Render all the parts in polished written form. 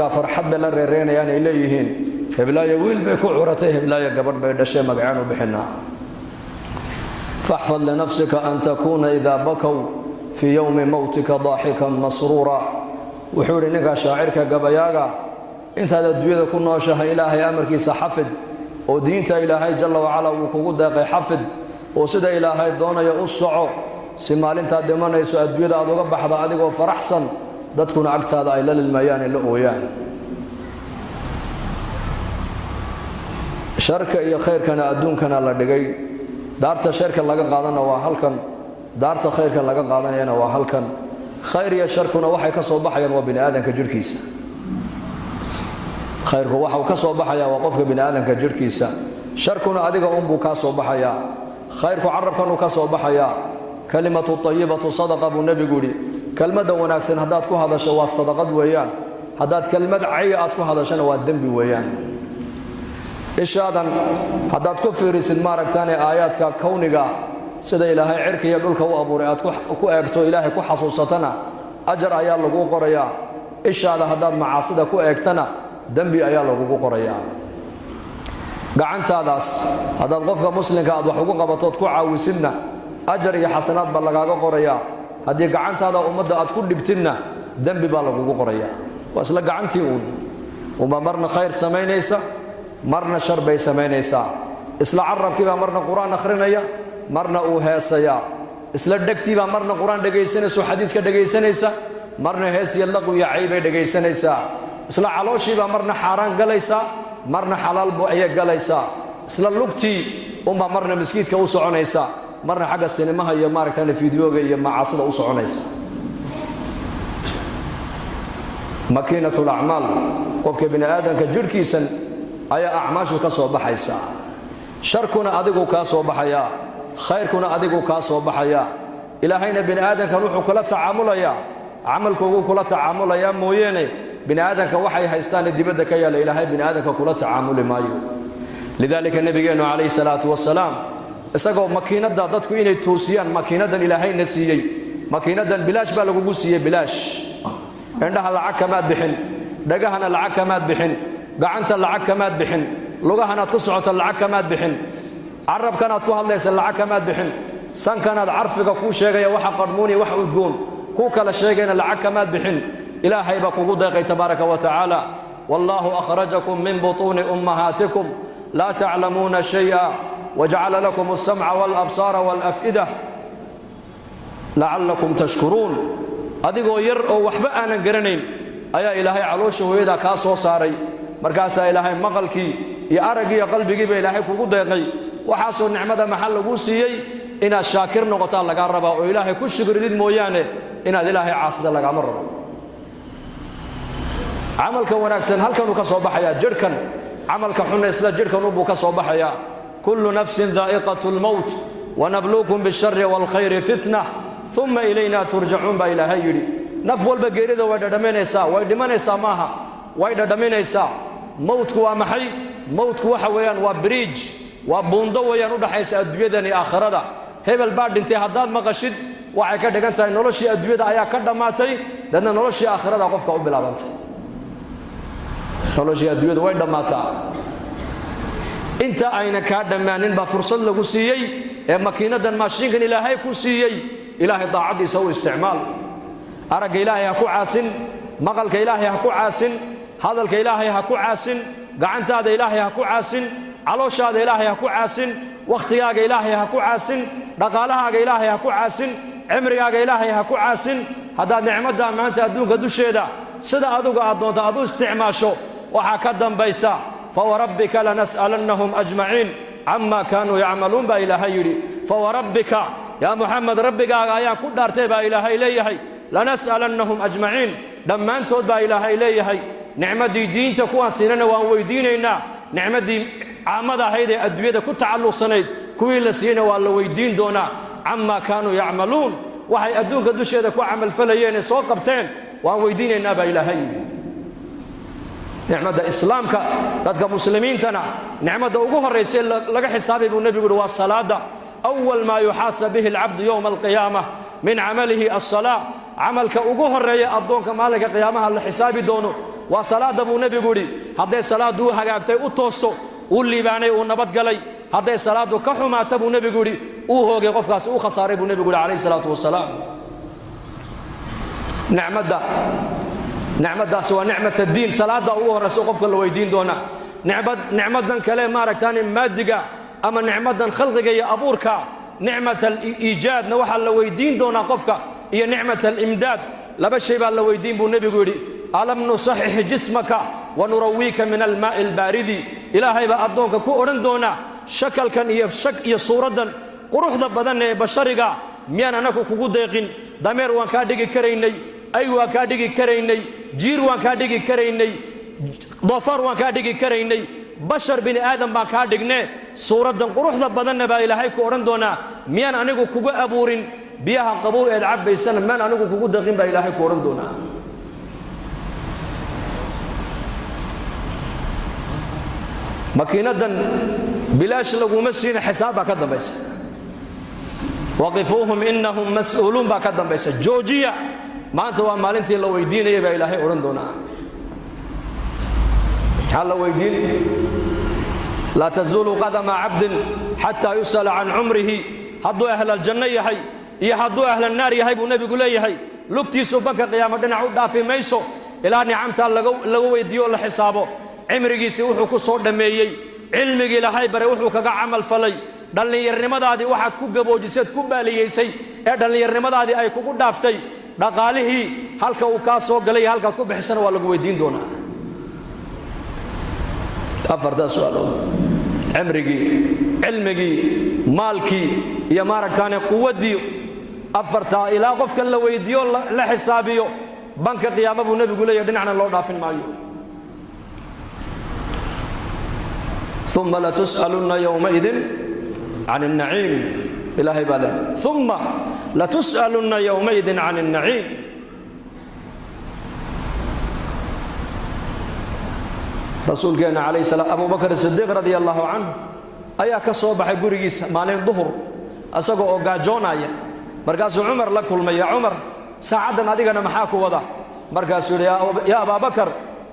فرحب بلا ريرين يعني إليهن هبلايا ويل بيكو عرته هبلايا قبر بيدشي مقعان وبحنا فاحفظ لنفسك أن تكون إذا بكوا في يوم موتك ضاحكا مسرورا وحوري نقا شاعرك قبياغا انت هذا الدوية كنا شاها إلهي أمركي سحفظ ودينت إلهي جل وعلا وكوكو داقي حفظ وسيد إلهي دونا يأسعو سمال انت دمانا يسوء الدوية أدوغا بحضا أدوغا فرحسن دادكونا عقتا هذا إلا للميان اللي أويان شركة إيا خير كان أدون كان الله دقاي دارت شركة لغا قادنا وحلقا دارت خير كان لغا قادنا ينا وحلقا خير يا شركنا وحي كسو بحيا وبني آدم كجركيسا خيرك وحو كسو بحيا وقفك بني آدم كجركيسا شركنا أدقا أمبو كسو بحيا خيرك عربك كسو بحيا كلمة الطيبة صدقة أبو النبي قولي كلمة وناكسن هداتكو هذا شوا الصدقات ويان هدات كلمة عياتكو هذا شنو الذنب ويان إيش هذا هدات كفر سلمارك تاني آياتك كونك سيدا إلهي عرك يقولك وأبو رئاتك كو أكتو إلهي كو حصوصتنا أجر آيات لقو قريا إيش هذا هدات معاصدة كو أكتنا دنبي آيات لقو قريا قعنت هذا الغفق مسلم كأدو حقوق بطوط كو عاوسنا أجر يا حسنات بلغاقو قريا هذه قعنت هذا أمدا أتكون دبتنا دنبي بالغو قريا وأسلا قعنتي وما مرنا خير سمينيسا مرنا شر بي سمينيسا إسلا عرب كيبا مرنا قرآن أخرينيا مرنا أوهيسيا إسلا دكتيبا مرنا قرآن دقيسانيسا وحديثك دقيسانيسا مرنا هيسي اللغو يا عيبي دقيسانيسا إسلا علوشيبا مرنا حاران قليسا مرنا حلال بوعيا قليسا إسلا اللغتي وما مرنا مسكيت كوسو عنيسا مرنا حق السينما هي ماركتان فيديوغا هي معاصده او سكونيسا ماكينه الاعمال قفك بني ادم كجركيسن اي اعماشو كسو بخايسا شركنا ادغو كاسو بخايا خيركنا ادغو كاسو بخايا الهينا بني ادم كنوحو كلا تعامليا عملكو كلا تعامليا موينه بني ادم كوحي هيستان دبده كيا الهي بني ادم كلا تعامل مايو لذلك النبي عليه الصلاه والسلام isagoo makiinada dadku inay toosiyaan makiinadan ilaahay nasiyay makiinadan bilaash baa lagu siiyay bilaash indhaha lacag kama bixin dhagahana lacag kama bixin gacanta lacag kama bixin lugahana aad ku socoto lacag kama bixin arabkana aad ku hadlaysa lacag kama bixin sankana aad arfiga ku sheegaya waxa qadmooni wax udgoon ku kala sheegayna lacag kama bixin ilaahay baa kugu deeqay tabaaraka wa taala wallahu akhrajakum min butun ummahatikum la ta'lamuna shay'a وجعل لكم السمع والأبصار والأفئدة لعلكم تشكرون أديكو ير أو وحبا أنا قرنين أيا إلهي علوش ويدا كاسو ساري مركاسا إلهي مغلكي يا أرقي يا قلبي جيب إلهي كوكو ديقي وحاسو النعمة محل قوسيي إنا الشاكر نغطان لك الربا وإلهي كل شكر ديد موياني إنا إلهي عاصد لك عمر عملك وناكسن هل كانوا كسو بحيا جركن عملك حنا إسلا جركن وبو كسو بحيا كل نفس ذائقة الموت ونبلوكم بالشر والخير فتنة ثم إلينا ترجعون با إلهي يري نفول بغيرده ويددمنيسا ويدمنيسا ماها ويددمنيسا موتك ومحي موتك waxa weeyaan waa bridge waa buundo weeyaan u dhaxaysa adduunyada iyo aakhirada hebel baad dhintay hadaad maqashid waxay ka dhigan tahay noloshii adduunyada ayaa ka dhamaatay dadna noloshii aakhirada qofka u bilaabantay noloshii adduunyada way dhamaataa انت اين كادمانين با فرصه لغو سيي ee makiinadan maashinkan ilaahay ku siiyay ilaahay daacadiisa oo isticmaal araga ilaahay ku caasin maqalka ilaahay ku caasin hadalka ilaahay ku caasin gacantaada ilaahay ku caasin calooshaada ilaahay ku caasin waqtigaaga ilaahay ku caasin dhaqaalahaaga ilaahay ku caasin cimrigaaga ilaahay ku caasin hada nicmada maanta adduunka dusheeda sida adigu aad doonto aad u isticmaasho waxa ka dambaysa فوربك لنسألنهم أجمعين عما كانوا يعملون با إلهي يري فوربك يا محمد ربك يا كدارتي با إلهي إليهي لنسألنهم أجمعين لما أنتود با إلهي إليهي نعمة دين تكون سننا وويديننا نعمة دي عامة هيدي أدوية كنت تعلق سنيد كوي لسينا والله ويدين دونا عما كانوا يعملون وحي أدون كدوش هذا كو عمل فليين سوقبتين وويديننا با إلهي نعمة إسلامك تدك مسلمين تنا نعمة أوجه الرئيسين لقى حسابي بالنبي يقول والصلاة أول ما يحاسب به العبد يوم القيامة من عمله الصلاة عملك أوجه الرئي أبدونك مالك قيامها الحساب دونه وصلاة أبو نبي قولي هذا صلاة دو هجابتي وتوستو والليباني ونبت قلي هذا صلاة كحما تبو نبي قولي وهو قف قاس وخسارة أبو نبي قولي عليه الصلاة والسلام نعمة دا سوى نعمة الدين صلاة دا هو رسول قف الله ويدين دونا نعمة دا كلام مارك تاني مادقة أما نعمة دا خلقك يا أبورك نعمة الإيجاد نوحى الله ويدين دونا قفك هي نعمة الإمداد لبشي بالله ويدين بو نبي قولي ألم نصحح جسمك ونرويك من الماء البارد إلهي بأدونك كو أرندونا شكل كان هي صورة قروح دا بدن بشرق ميان أنكو كو ديقين دمير وان كاديكي كريني أي وان كاديكي كريني جير وان كاديكي كريني ضفر وان كاديكي كريني بشر بني آدم بان كاديكني صورة قروح دا بدن با إلهي كو أرندونا ميان أنكو كو أبورين بيها قبول إدعاب بيسان ميان أنكو كو ديقين با إلهي كو أرندونا ماكينة بلاش لغو مسين حسابها كدن بيس وقفوهم إنهم مسؤولون باكدن بيس جوجية ما أنتوا مالنتي لو يدين يبقى إلهي أرندونا هل لو يدين لا تزول قدم عبد حتى يسأل عن عمره هدوا أهل الجنة يحي يهدوا أهل النار يحي والنبي يقول يحي لبتي سبك قيامة نعود دافي ميسو إلى نعمته لو يديو لحسابه عمري سيوحو كسور دميي علمي لهي بري وحو كغا عمل فلي dhalinyarnimadaadii waxaad ku gaboojisay ku baaliyeysay ee dhalinyarnimadaadii ay kugu dhaaftay dhaqaalihii halka uu ka soo galay halka aad ku bixisana waa lagu weydiin doonaa afarta su'aalood amrigi cilmigi maalki iyo maaragtaane quwadii afarta ila qofka la weydiyo la xisaabiyo banka qiyaamada buu nabigu leeyahay dhinacna loo dhaafin maayo ثم لا تسألن يومئذ عن النعيم إلهي بالله ثم لا تسألن يومئذ عن النعيم رسول كان عليه السلام أبو بكر الصديق رضي الله عنه أيا كصوبح قريس مالين ظهر أسقوا أوجاجونا مركز عمر لكل ما يا عمر ساعدنا هذيك أنا محاكو وضع مركز يا أبا بكر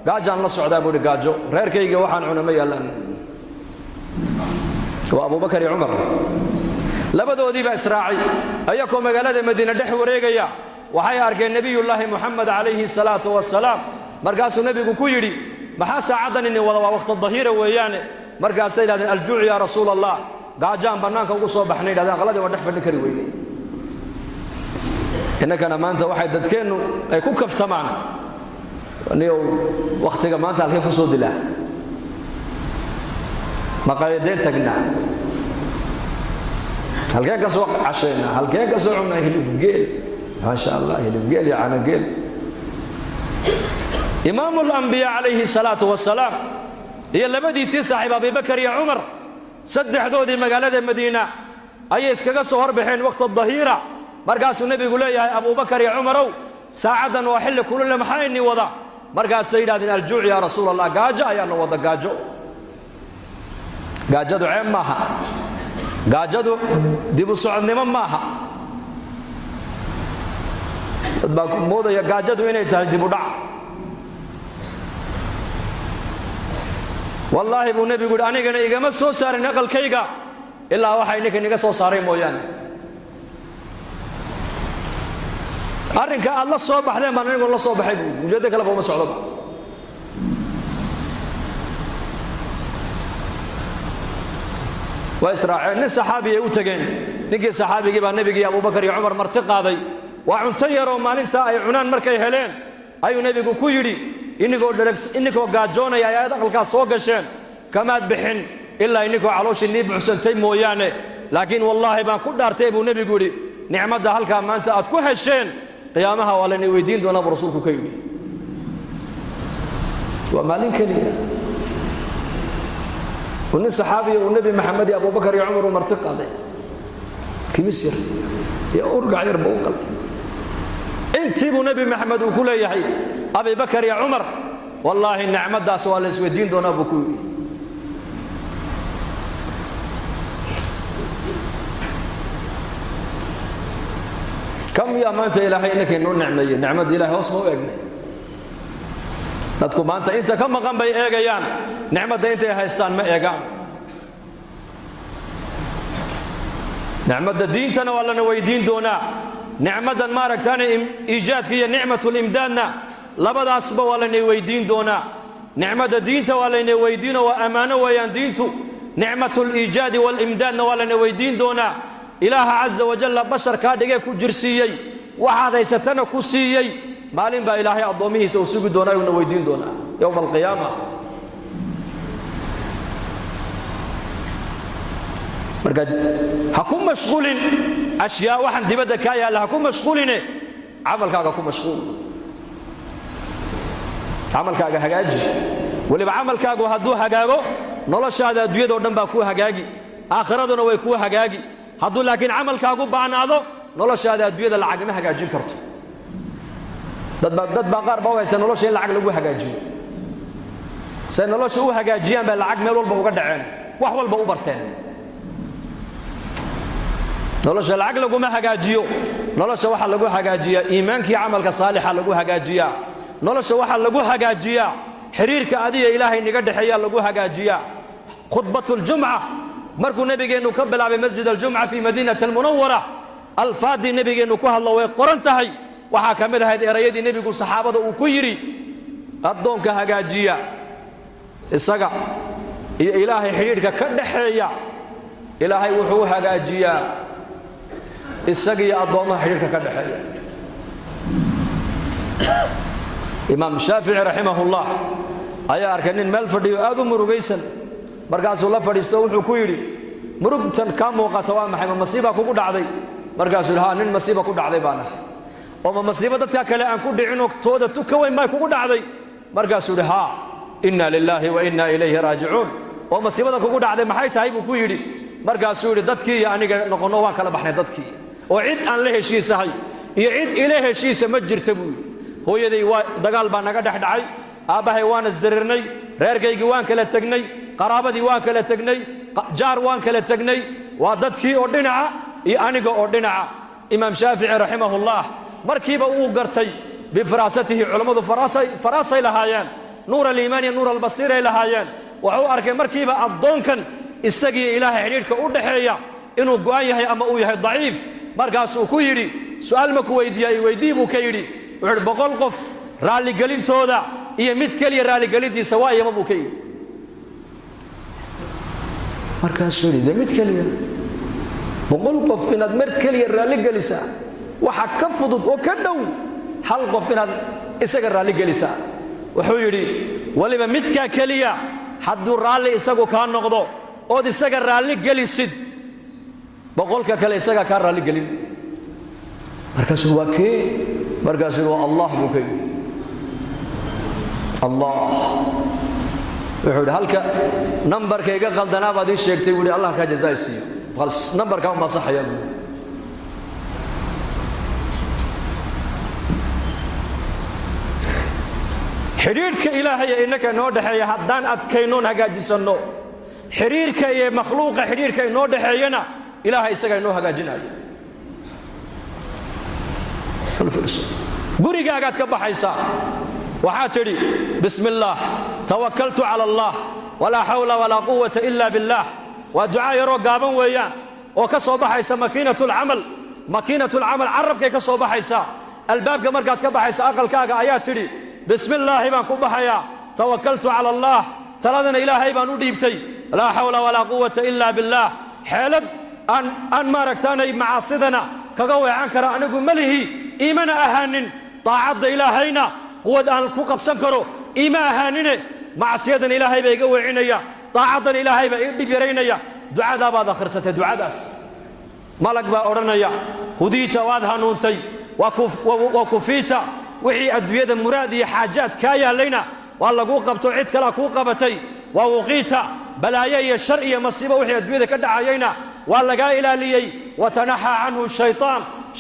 قاجان الله سعدا بودي قاجو غير كي وحن عنمي لن وأبو بكر عمر لبدو دي بإسراعي أيكم مقالة مدينة دح وريقيا وحي أركي النبي الله محمد عليه الصلاة والسلام مركز النبي كويري محاسا عدن إني وقت الظهيرة وياني مركز سيدة الجوع يا رسول الله قاجان بنانك وقصوا بحنين هذا غلط ودح فنكري ويني إنك أنا ما أنت واحد دتكينو أي كوكف تماما نيو وقتك ما أنت الحين كسود الله مقايدين تقنا هل كان كسوق عشينا هل كان كسوق عنا يهلب قيل ما شاء الله يهلب قيل يا عنا قيل إمام الأنبياء عليه الصلاة والسلام هي اللي بدي يصير صاحب أبي بكر يا عمر سد حدود مقالة المدينة أي إسكاقا صهر بحين وقت الظهيرة مركز النبي يقول يا أبو بكر يا عمر ساعدا وحل كل محايني وضع مركز سيداتنا الجوع يا رسول الله قاجا يا نوضا قاجو قاجدو عين ماها قاجدو ديبو سعود نمان ماها موضا يا قاجدو إني تهج ديبو دع والله ابو نبي يقول أنا قنا إيقا ما سو ساري نقل كيقا إلا وحي نيكا نيكا سو ساري موياني أرنك الله صوبح لين ما نقول الله صوبح وجدك لفو مسعود وإسرائيل نس صحابي يوتجن نجي صحابي جيب النبي أبو بكر يا عمر مرتقى ذي وعنتيروا ما أنت أي عنان مركي هلين أي نبي كويري إنكو قاجونا يا دخل كاسوق شين كما بحن إلا إنكو علوش النبي حسن تيمو يعني لكن والله ما كل دارتيب ونبي يقولي نعمة ده هل كان ما أنت أتكو هالشين قيامها ولا نويدين دون برسولك كيري وما لين كليه ون الصحابي والنبي محمد أبو بكر يا عمر ومرتقى ذي كمسير يا أرجع يربو قل أنت أبو نبي محمد وكل يحيى أبي بكر يا عمر والله النعمة دا سوال الدين دون أبو كوي كم يا ما أنت إلهي إنك إنه نعمة إلهي واسمه ويقني dadku maanta inta ka maqan bay eegayaan nicmada intay haystaan ma eegaan nicmada diintana waa lana weydiin doonaa nicmadan maaragtaana iijaadka iyo nicmatul imdaadna labadaasba waa lana weydiin doonaa nicmada diinta waa lana weydiino waa amaano weeyaan diintu nicmatul iijaadi wal imdaadna waa lana weydiin doonaa ilaaha azza wa jalla basharka dhigay ku jirsiiyay waxaad haysatana ku siiyay maalin baa ilaahay adoomihiisa uu sugi doonaa oo weydiin doonaa yawm alqiyaama marka ha ku mashquulin ashyaa waxan dibadda ka yaala ha ku mashquuline amalkaaga ku mashquul amalkaaga hagaaji waliba amalkaagu hadduu hagaago noloshaada adduunyada oo dhan baa ku hagaagi aakhiraduna way ku hagaagi hadduu laakiin amalkaagu baanaado noloshaada adduunyada lacag ma hagaajin karto dad baa qaar baa haysta nolosha in lacag lagu hagaajiyo say nolosha u hagaajiyaan baa lacag meel walba uga dhaceen wax walba u barteen nolosha lacag laguma hagaajiyo nolosha waxa lagu hagaajiyaa iimaankii amalka saalixa lagu hagaajiyaa nolosha waxa lagu hagaajiyaa xiriirka adiga ilaahay niga dhaxeeya lagu hagaajiyaa khutbatul jum'a markuu nabigeenu ka bilaabay masjid al-jum'a fi madinati al-munawwara alfaadi nabigeenu ku hadlo way qoran tahay waxa kamid ahayd erayadii nabigu saxaabada uu ku yiri adoonka hagaajiya isaga iyo ilaahay xiriirka ka dhaxeeya ilaahay wuxuu hagaajiyaa isaga iyo adoomaha xiriirka ka dhaxeeya imaam shaafici rahimahullah ayaa arkay nin meel fadhiyo aad u murugaysan markaasuu la fadhiisto wuxuu ku yiri murugtan ka muuqata waa maxay masiiba kugu dhacday markaasuu lahaa nin masiiba ku dhacday baana oo masiiba dadka kale aan ku dhicin oo tooda tuka weyn ma kugu dhacday markaasuu lahaa inna lillahi wa inna ilayhi raaji'uun oo masiibada kugu dhacday maxay tahay buu ku yiri markaasuu yiri dadkii iyo aniga noqono waan kala baxnay dadkii oo cid aan la heshiisahay iyo cid ila heshiisa ma jirta buu yiri hooyaday waa dagaal baa naga dhaxdhacay aabahay waan isdirirnay reerkaygi waan kala tagnay qaraabadii waan kala tagnay jaar waan kala tagnay waa dadkii oo dhinaca iyo aniga oo dhinaca imaam shaafici rahimahullah markiiba uu gartay bifaraasatihi culimadu faraasay lahaayeen nuur al-iimaan iyo nuur al-basiir ay lahaayeen wuxuu arkay markiiba adoonkan isagii ilaahay xiriirka u dhaxeeya inuu go'an yahay ama uu yahay daciif markaas uu ku yiri su'aal ma ku weydiiyay buu ka yiri wuxuu 100 qof raali galintooda iyo mid kaliya raali galintiisa waa yama buu ka yiri markaas uu yiri mid kaliya 100 qof inaad mar kaliya raali galisa waxa ka fudud oo ka dhow hal qof inaad isaga raali galisa wuxuu yiri waliba midka kaliya hadduu raali isagu ka noqdo oo isaga raali galisid boqolka kale isaga ka raali galin markaas waa kee markaas waa Allah buu ka yiri Allah wuxuu halka numberkayga qaldanaa baad ii sheegtay wili Allah ka jazaaysiyo bas numberka ma saxaya xiriirka ilaahay inaka noo dhaxeeya haddaan adkaynoon hagaajisano xiriirka iyo makhluuqa xiriirka noo dhaxeeyana ilaahay isaga inoo hagaajinayo gurigaagaad ka baxaysaa waxaa tidhi bismillaah tawakkaltu cala allah walaa xawla walaa quwwata illa billah waa ducaa yaroo gaaban weeyaan oo ka soo baxaysa makiinatul camal carabkay ka soo baxaysaa albaabka markaad ka baxaysa aqalkaaga ayaa tidhi bismillaahi baan ku baxayaa tawakkaltu cala allah taladana ilaahay baan u dhiibtay laa xawla walaa quwwata illa billah xeelad aan maaragtaanay macaasidana kaga weecan kara anigu malihi iimana ahaanin daacadda ilaahayna quwad aan ku qabsan karo iima ahaanine macsiyadan ilaahay baa iga weecinaya daacaddan ilaahay baa ii dhib yaraynaya ducadaa baad akhrisatay ducadaas malag baa odhanaya hudiita waad hanuuntay waa kufiita wixii adduunyada muraad iyo xaajaad kaa yaalayna waa lagu qabto cid kale ku qabatay waa wuqiita balaayo iyo shar iyo masiibo wixii adduunyada ka dhacayayna waa laga ilaaliyay watanaha anhu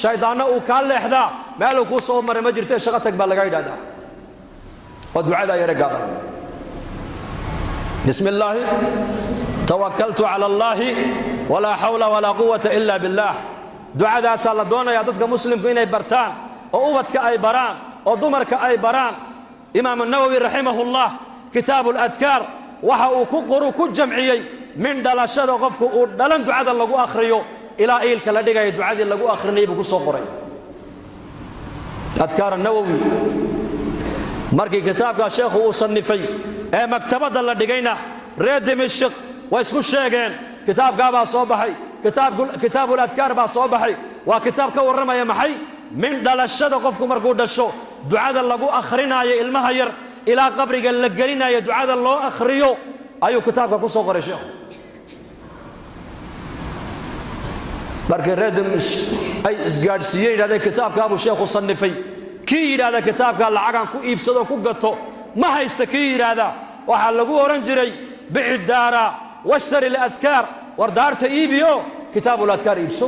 shaytaanna uu ka leexdaa meel uu ku soo maray ma jirto shaqo tag baa laga yiraahdaa waa ducada yare gaaban bismillaah tawakkaltu ala allah wala hawla wala quwwata illa billah ducadaas la doonaya dadka muslimku inay bartaan oo ubadka ay baraan oo dumarka ay baraan إمام النووي رحمه الله كتاب الأذكار وحاو كقرو كجمعي من دلاشة قفك دلن دعاء الله أخريو إلى إيل كلا دقاء دعاء الله أخرني بكو صقري أذكار النووي مركي كتابك الشيخ وصنفي مكتبة الله دقينا ريد دمشق ويسكو الشيخين كتاب قابا صوبحي كتاب الأذكار با صوبحي وكتاب كورما يا محي من دلاشة قفك مركو دشو دعاء الله أخرنا يا المهير إلى قبرك اللقلنا يا دعاء الله أخريو أيو كتابك كو صقري شيخ markay reedamish ay isgaadhsiiyeen hada kitaabka Abu Sheekh Sannifay kii yiraahdo kitaabka lacagan ku iibsado ku gato ma haysta kii yiraahdo waxa lagu oran jiray bi'id daara washtari al-adkar war daarta iibiyo kitaabul adkar iibso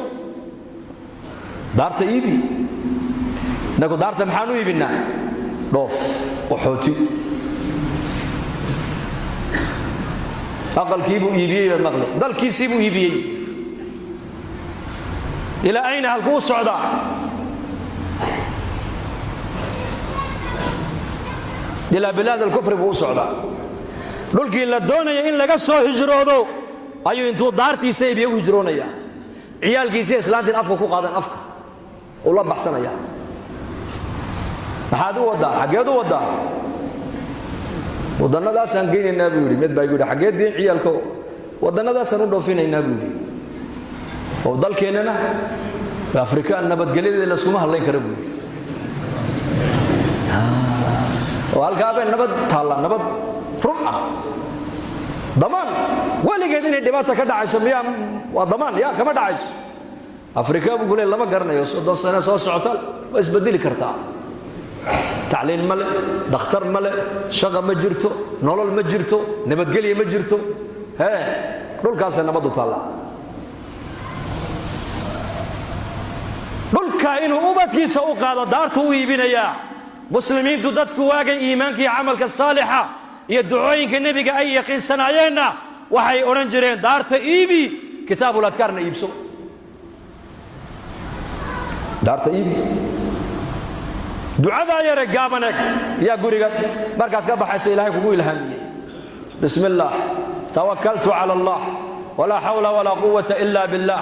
daarta iibi nago daarta maxaan u iibinaa dhoof qaxooti aqalkiibu iibiyay maqli dalkiisiibu iibiyay إلى أين هالكو الصعداء إلى بلاد الكفر بو الصعداء دولكي إلا دوني إن لقصو هجرودو أيو انتو دارتي سيبيو هجرونيا عيالكي سي إسلام دين أفكو قادن أفكو والله بحسن يا هذا ودا حقيقة ودا ودنا دا سنقين النبي يوري مد بايقول حقيقة دين عيالكو ودنا دا سنودو فينا النبي يوري وضل كيننا في أفريقيا النبات قليل اللي اسمها الله يكرمه وهالكابة النبات تالا النبات رمعة ضمان ولا قاعدين الدماء كده عايزميها وضمان يا كم ده عايز أفريقيا بقول الله ما قرنا يوسف ده سنة سوى عطل بس بديل كرتا تعليم ملء دكتور ملء شغل مجرته نولل مجرته نبات قليل مجرته ها رول كاس النبات تالا dhulka inuu ubadkiisa u qaado daartu u iibinaya muslimiintu dadku waagay iimaanka iyo amalka saalixa iyo ducooyinka nabiga ay yaqiinsanayeenna waxay oran jireen daarta iibi kitaabul adkaarna iibso daarta iibi ducada yare gaabaneeg ya guriga markaad ka baxaysa ilaahay kugu ilhaamiyay bismillah tawakkaltu ala allah wala hawla wala quwwata illa billah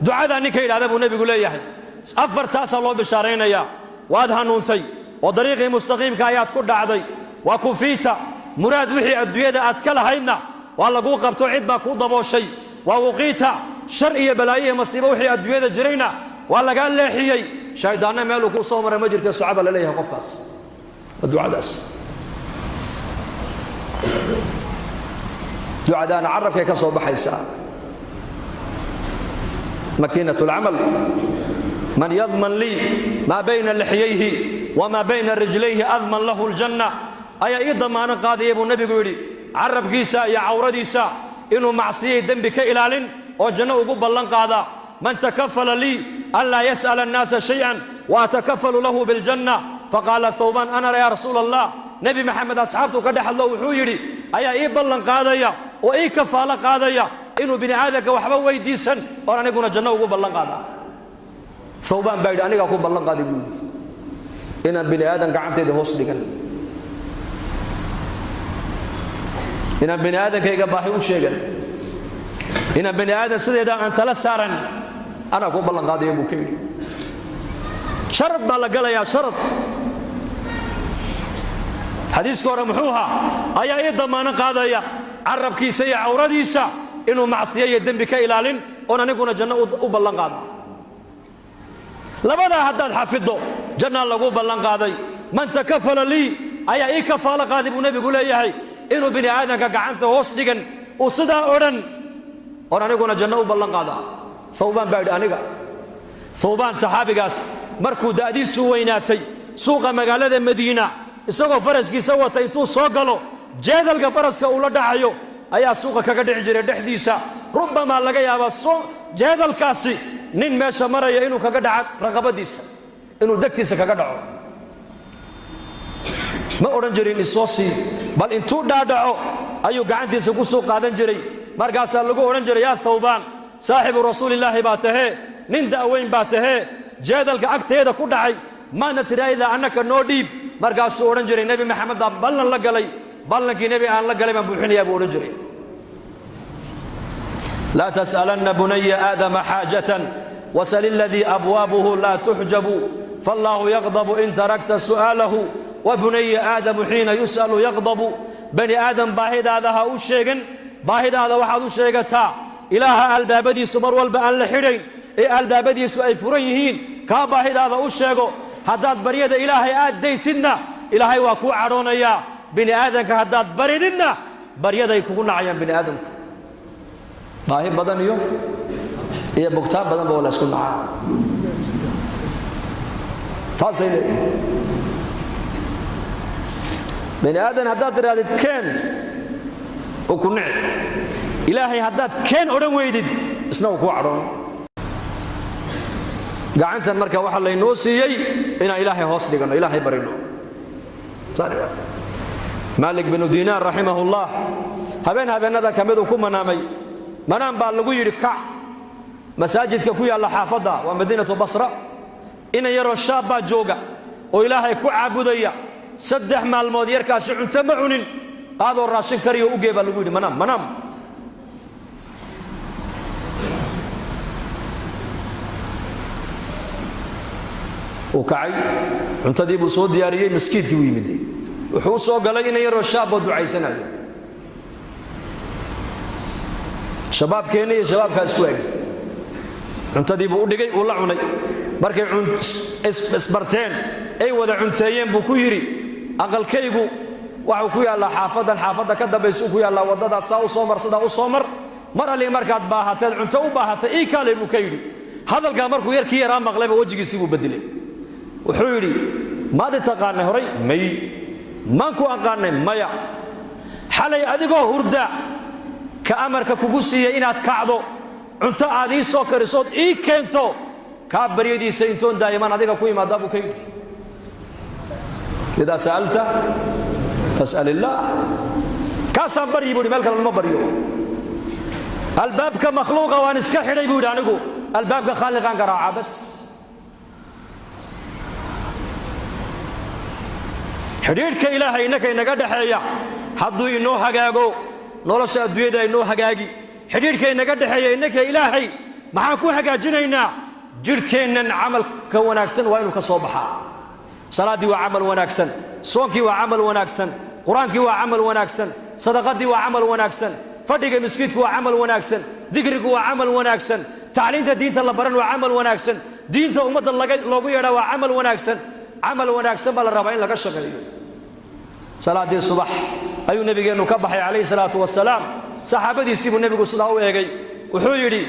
ducada ninka ilaahay buu nabigu leeyahay أفرتاس الله بشارين يا وادها نونتي وطريقي مستقيم كايات كل عضي وكفيتا مراد وحي الدويدة أتكلها هينا والله قوقة بتوعد ما كوضا بوشي ووقيتا شرعية بلاية مصيبة وحي الدويدة جرينا والله قال لي حيي شايدانا مالو كو صومر مجرتي الصعبة لليها قفقاس الدعاء داس دعاء دانا عرب كي كصوب حيسا ماكينة العمل من يضمن لي ما بين لحييه وما بين رجليه أضمن له الجنة أي أيضا ما نقاضي أبو النبي قولي عرب كيسا يا عورديسا إنه معصيه دنبك إلال وجنة وقب الله قاضا من تكفل لي ألا يسأل الناس شيئا وأتكفل له بالجنة فقال ثوبان أنا يا رسول الله نبي محمد أصحابته قدح الله وحويري أي أيضا الله قاضي وأي كفال قاضي إنه بني عادك وحبا ويديسا وأنا نقول جنة وقب الله قاضا ثوبان بعد أني أقول بالله قادي بودي إن بني آدم قعدت ده هوس لكن إن بني آدم كي جباهي وشيء إن بني آدم سيدا أنت لا سارن أنا أقول بالله قادي يبوكي شرط بالله قال يا شرط حديث كورة محوها أي أيضا ما نقاضي يا عرب كيسية عورديسا إنه معصية يدم بك إلالين وأنا نكون جنة وبالله قادي لماذا حداد حفظه جنة لغو بلان قاضي من تكفل لي أي كفال قاضي النبي يقول إياهي إنه بني آدم كعنت هوس ديغن وصدا أورن نكون جنة وبلان قاضي ثوبان بعد أنيقا ثوبان صحابي قاس مركو دادي سويناتي سوق مقالة مدينة سوق فرس كي سوى تيتو سوقلو جيدل فرس كأولا دعيو أي سوق كقدع جري دحديسا ربما لقى يا بس جيدل كاسي نين ماشى مرة إنه كقدع رغبتيسا إنه دكتيسا كقدع ما أورنجري نصوصي بل إن تودا دعو أيو قاعد يسوق سوق قادن جري مرقاس لقوا أورنجري يا ثوبان صاحب رسول الله باته نين دأوين باته جادل كأكت هذا كل دعي ما نترى إذا أنك نوديب markaasuu odhan jiray nebi maxamed baa ballan la galay ballankii nebi aan la galay baan buuxinayaa buu odhan jiray laa tas'alanna bunaya aadama xaajatan wasal iladii abwaabuhu laa tuxjabu fallaahu yaqdabu in tarakta su'aalahu wa bunaya aadamu xiina yus'alu yaqdabu bani aadam baahidaada ha u sheegin baahidaada waxaad u sheegataa ilaaha albaabadiisu mar walba aan la xidhayn ee albaabadiisu ay furan yihiin kaa baahidaada u sheego haddaad baryada ilaahay aad daysidna ilaahay waa kuu cadhoonayaa bini aadamka haddaad barididna baryaday kugu nacayaan bini aadamku baahi badan iyo bugtaan badan ba la isku nacaa taasay leeyihiin bini aadan haddaad tirahdid keen oo ku nici ilaahay haddaad keen odhan weydid isna uu kuu cadhoon gacantan marka waxaa laynoo siiyey inaan ilaahay hoos dhigano ilaahay barino maalik binu diinaar raximahullah habeenada ka mid uu ku manaamay manaan baa lagu yidhi kac masaajidka ku yaalla xaafadda waa madiinatu basra inan yaroo shaab baa jooga oo ilaahay ku caabudaya 3 maalmood yarkaasi cunto ma cunin aadoo raashin kariyo u gee baa lagu yidhi manaam uu kacay cuntadii buu soo diyaariyey maskiidkii u yimid wuxuu soo galay inan yaroo shaab oo ducaysanayo shabaabkeena iyo shabaabkaa isku eg cuntadii buu u dhigay uu la cunay markay isbarteen ay wada cunteeyeen buu ku yidhi aqalkaygu waxuu ku yaallaa xaafadda ka dambaysa ku yaallaa waddadaad saa u soo mar sidaa u soo mar mar allii markaad baahateed cunto u baahatay ii kaalay buu ka yidhi hadalkaa markuu yarkii yaraa maqlayba wejigiisii buu bedelay wuxuu yidhi maad i taqaanay horay may maan ku aqaanay maya xalay adigoo hurda ka amarka kugu siiyey inaad kacdo cunto aad ii soo karisood ii keento kaa baryadiisa intoon daa'iman adiga ku imaadaa buu ka yidhi idaa sa'alta fas'al illaah kaasaan baryi buu yidhi meel kale lama baryo albaabka makhluuqa waan iska xidhay buu yidhi anigu albaabka khaaliqaan garaacaa bas xidhiidhka ilaahay innaka inaga dhexeeya hadduu inoo hagaago nolosha adduunyada inoo hagaagi xidhiidhka inaga dhexeeya innaka ilaahay maxaan ku hagaajinaynaa jidhkeennan camalka wanaagsan waa inuu ka soo baxaa salaaddii waa camal wanaagsan soonkii waa camal wanaagsan qur-aankii waa camal wanaagsan sadaqadii waa camal wanaagsan fadhiga miskiidku waa camal wanaagsan dikrigu waa camal wanaagsan tacliinta diinta la baran waa camal wanaagsan diinta ummadda loogu yeedhaa waa camal wanaagsan baa la rabaa in laga shaqeeyo salaaddii subax ayuu nebigeennu ka baxay calayhi salaatu wasalaam saxaabadiisii buu nebigu sidaa u eegay wuxuu yidhi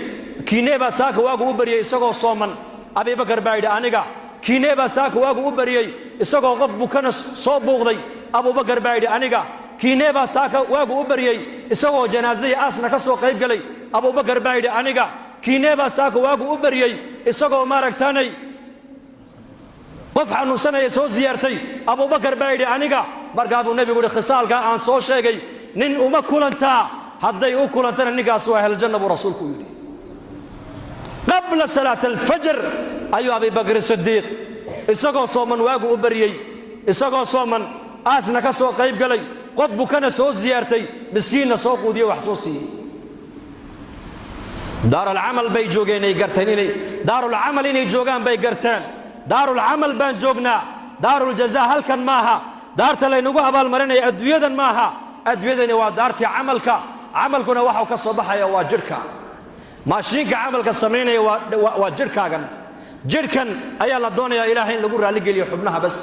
kiinee baa saaka waagu u baryey isagoo sooman abibakar baa yidhi aniga kiinee baa saaka waagu u baryey isagoo qof bukana soo buuqday abubakar baa yidhi aniga kiinee baa saaka waagu u baryey isagoo janaasaya aasna ka soo qayb galay abubakar baa yidhi aniga kiinee baa saaka waagu u baryey isagoo maaragtaanay qof xanuunsanaya soo siyaartay abubakar baa yidhi aniga markaa buu nebigu yidhi khisaalkaa aan soo sheegay nin uma kulantaa hadday u kulantana ninkaas waa ahljanna buu rasuulku yidhi qabla salaat alfajr ayuu abibakr sidiiq isagoo sooman waagu u baryey isagoo sooman aasna ka soo qayb galay qof bukana soo siyaartay miskiinna soo quudiye wax soo siiyey daarulcamal bay joogeen ay garteen inay daarulcamal inay joogaan bay garteen daarulcamal baan joognaa daaruljazaa halkan maaha daarta laynagu abaalmarinaya adduunyadan maaha adduunyadani waa daartii camalkuna waxau ka soo baxaya waa jidhka maashiinka camalka samaynaya waa jidhkaagan jidhkan ayaa la doonayaa ilaahay in lagu raalligeliyo xubnaha bas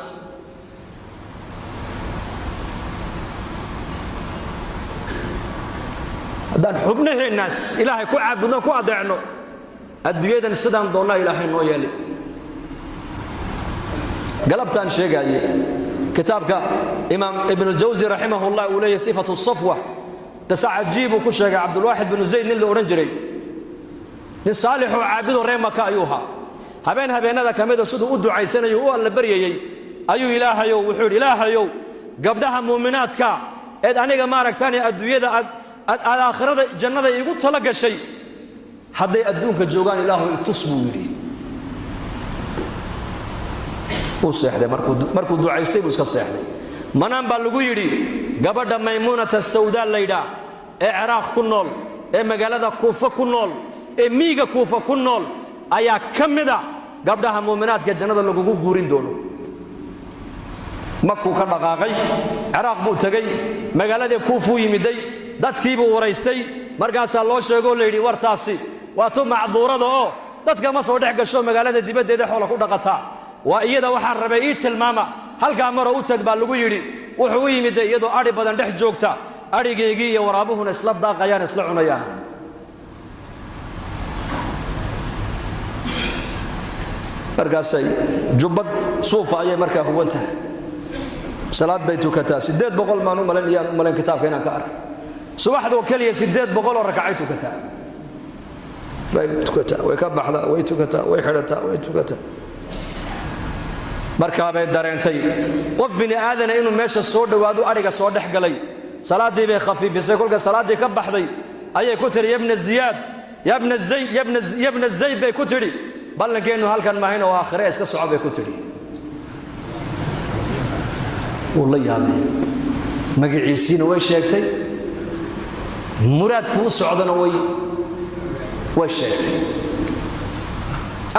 haddaan xubnaheennaas ilaahay ku caabudno ku adeecno adduunyadan sidaan doonnaa ilaahay noo yeelay galabtaan sheegaaye kitaabka imaam ibnuljawsi raximahullah uu leeyahay sifatu safwa dasa cajiibuu ku sheegay cabdulwaaxid binu zayd nin la odhan jiray nin saalixoo caabidoo reer maka ayuu ahaa habeenada ka mida siduu u ducaysanayo u alla baryayey ayuu ilaahayow wuxuu yidhi ilaahayow gabdhaha muuminaadka eed aniga maaragtaane adduunyada aad aakhirada jannada iigu tala gashay hadday adduunka joogaan ilaahu itus buu yidhi uu seexday markuu ducaystay buu iska seexday manaan baa lagu yidhi gabadha maymuunata sawdaa laydhaa ee ciraaq ku nool ee magaalada kuufa ku nool ee miiga kuufa ku nool ayaa ka mida gabdhaha muuminaadka jannada lagugu guurin doono makuu ka dhaqaaqay ciraaq buu tegey magaaladii kuufuu yimiday dadkii buu waraystay markaasaa loo sheegoo la yidhi wartaasi waa tu macduurada oo dadka ma soo dhex gasho magaalada dibaddeeda xoola ku dhaqataa waa iyada waxaan rabay ii tilmaama halkaa maroo u tag baa lagu yidhi wuxuu u yimiday iyadoo adhi badan dhex joogta adhigaygii iyo waraabuhuna isla daaqayaan isla cunayaan markaasay jubbad suufa ayay markaa huwan tahay salaad bay tukataa 800 maan u malayn kitaabka inaan ka arkay subaxdoo kaliya 800 oo rakacay tukataa way ka baxdaa way tukataa way xidhataa way tukataa markaa bay dareentay qof bini aadana inuu meesha soo dhawaado adhiga soo dhex galay salaadii bay khafiifisay kolka salaadii ka baxday ayay ku tiri ibn ziyaad ibn zayd bay ku tiri ballankeenu halkan maahin oo aakhire iska soco bay ku tiri walla yaabay magaciisiina way sheegtay muraadku u socdana way sheegtay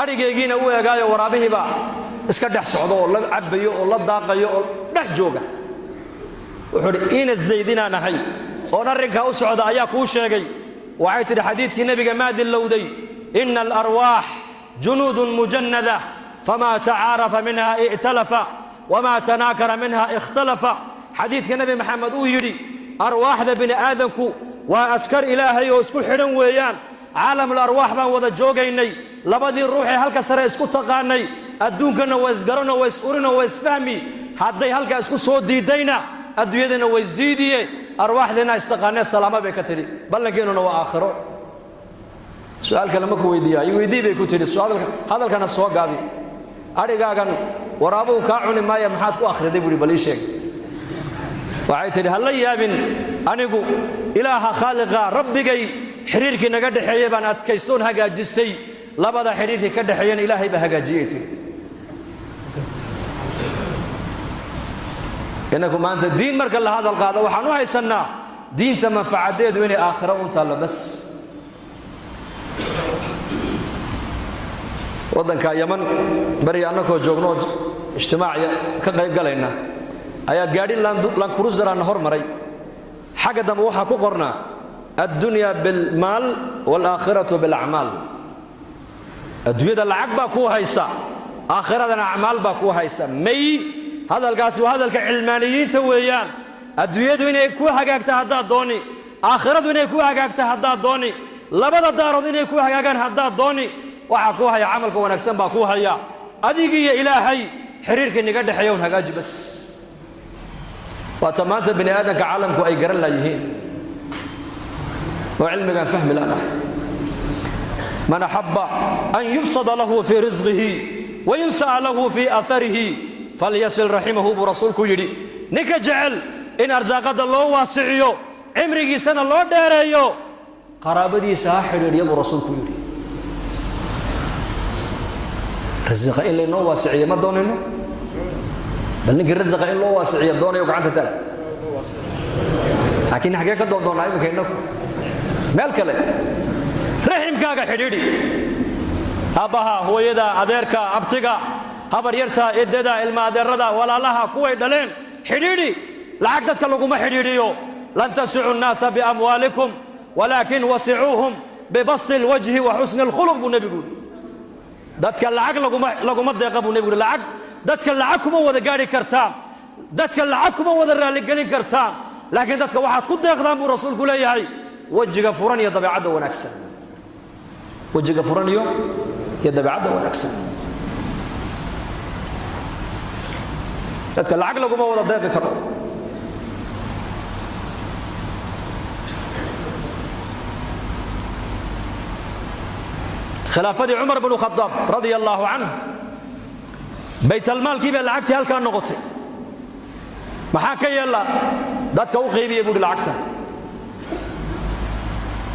adhigaygiina uu eegaayo waraabihiiba iska dhex socdo oo la cabayo oo la daaqayo oo dhex jooga wuxuu yidhi ina zaydina nahay oo arrinkaa u socda ayaa kuu sheegay waxay tidhi xadiidkii nebiga maa dilowday ina alarwaax junuudun mujannada famaa tacaarafa minha i'talafa wamaa tanaakara minha ikhtalafa xadiidka nebi maxamed uu yidhi arwaaxda bini aadamku waa askar ilaahay oo isku xidhan weeyaan caalamul arwaax baan wada joogaynay labadii ruuxee halka sare isku taqaanay adduunkana waa isgarano waa is-urino waa isfahmi hadday halkaa isku soo diidayna adduunyadana waa isdiidiye arwaaxdeena istaqaanee salaama bay ka tidhi ballankeenuna waa aakhiro su'aal kale ma ku weydiiyaa i weydii bay ku tidhi hadalkana soo gaabi adhigaagan waraabuhu kaa cuni maaya maxaad ku akhriday buuhi bal ii sheeg waxay tidhi ha la yaabin anigu ilaaha khaaliqa rabbigay xiriirkii naga dhexeeyey baan adkaystoon hagaajistay labada xiriirkii ka dhexeeyana ilaahay baa hagaajiyey tidhi inaku maanta diin marka la hadal qaado waxaan u haysannaa diinta manfacadeedu inay aakhiro u taallo bas waddanka yaman bari annakoo joogno ijtimaac ka qayb galayna ayaa gaadhi lankurusarana hormaray xagga dambe waxaa ku qornaa addunya bilmaal waalaakhiratu bilacmaal adduunyada lacag baa kuu haysa aakhiradana acmaal baa kuu haysa may hadalkaasi waa hadalka cilmaaniyiinta weeyaan adduunyadu inay ku hagaagta haddaad dooni aakhiradu inay ku hagaagta haddaad dooni labada daarood inay ku hagaagaan haddaad dooni waxaa kuu haya camalka wanaagsan baa kuu haya adigii iyo ilaahay xiriirkii niga dhexeeya un hagaaji bas waata maanta bini aadamka caalamku ay garan laayihiin oo cilmigaan fahmi laanahay man axabba an yubsada lahu fii risqihi wayunsa'a lahu fii aaharihi falyasil raximahu buu rasuulku yidhi ninka jecel in arsaaqadda loo waasiciyo cimrigiisana loo dheereeyo qaraabadiisa ha xidhiidhya buu rasuulku yidhi rasiqa in laynoo waasiciyo ma doonayno bal ninkii rasiqa in loo waasiciyo doonayo gacanta taag laakiin xaggee ka doondoonnaa iminka innagu meel kale raximkaaga xidhiidhi aabbaha hooyada adeerka abtiga habaryarta eddada ilma adeerada walaalaha kuway dhaleen xidhiidhi lacag dadka laguma xidhiidhiyo lan tasicu nnaasa biamwaalikum walaakin wasicuuhum bibasti lwajhi wa xusni alkhuluq buu nebigu yidhi dadka lacag laguma deeqa buu nebigu yidhi lacag dadka lacag kuma wada gaadhi kartaan dadka lacag kuma wada raalligelin kartaan laakiin dadka waxaad ku deeqdaan buu rasuulku leeyahay wejiga furan iyo dabeecadda wanaagsan wejiga furan iyo dabeecadda wanaagsan dadka lacag laguma wada deeqi karo khilaafadii cumar bnu khadaab radia allaahu canhu baytalmaalkii bay lacagtii halkaa noqotay maxaa ka yeella dadka u qaybiya buuhi lacagta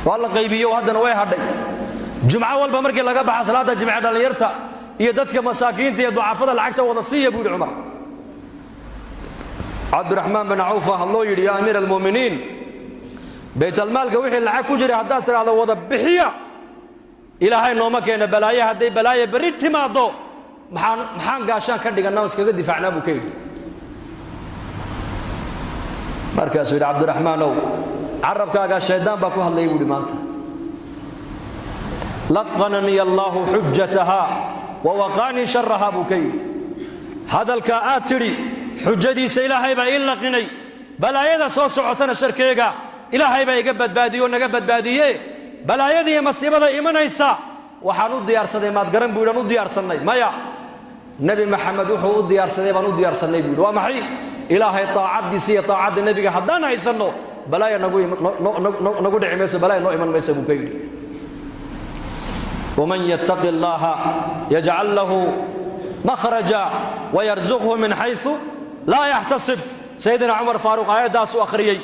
waa la qaybiyo haddana way hadhay jumco walba markii laga baxa salaada jimce dhallinyarta iyo dadka masaakiinta iyo ducafada lacagta wada siiya buu yidhi cumar. cabdiraxmaan bin cawf waxaa loo yidhi yaa amiir almu'miniin baytalmaalka wixii lacag ku jiray haddaad tidhaahdo wada bixiya ilaahay nooma keena balaaye hadday balaaye berri timaaddo maxaan gaashaan ka dhigannaa oo iskaga difaacnaa buu ka yidhi. markaasuu yidhi cabdiraxmaanow carabkaagaa shayddaan baa ku hadlayay buu yidhi maanta. laqananii allaahu xujatahaa wa waqaanii sharahaa buu ka yidhi. hadalkaa aad tidhi xujadiisa ilaahay baa ii laqinay, balaayada soo socotana sharkeega ilaahay baa iga badbaadiye oo naga badbaadiye. balaayada iyo masiibada imanaysa waxaan u diyaarsaday maad garan buu yidhi aan u diyaarsannay. maya, nebi maxamed wuxuu u diyaarsaday baan u diyaarsannay buu yidhi. waa maxay? ilaahay taacaddiisa iyo taacadda nebiga haddaan haysanno balaaya nagu dhici mayso, balaaya noo iman maysa buu ka yidhi. waman yattaqi allaaha yajcal lahu makhraja wayarzuqhu min xaysu laa yaxtasib. sayidina cumar faaruq aayaddaasuu akhriyey.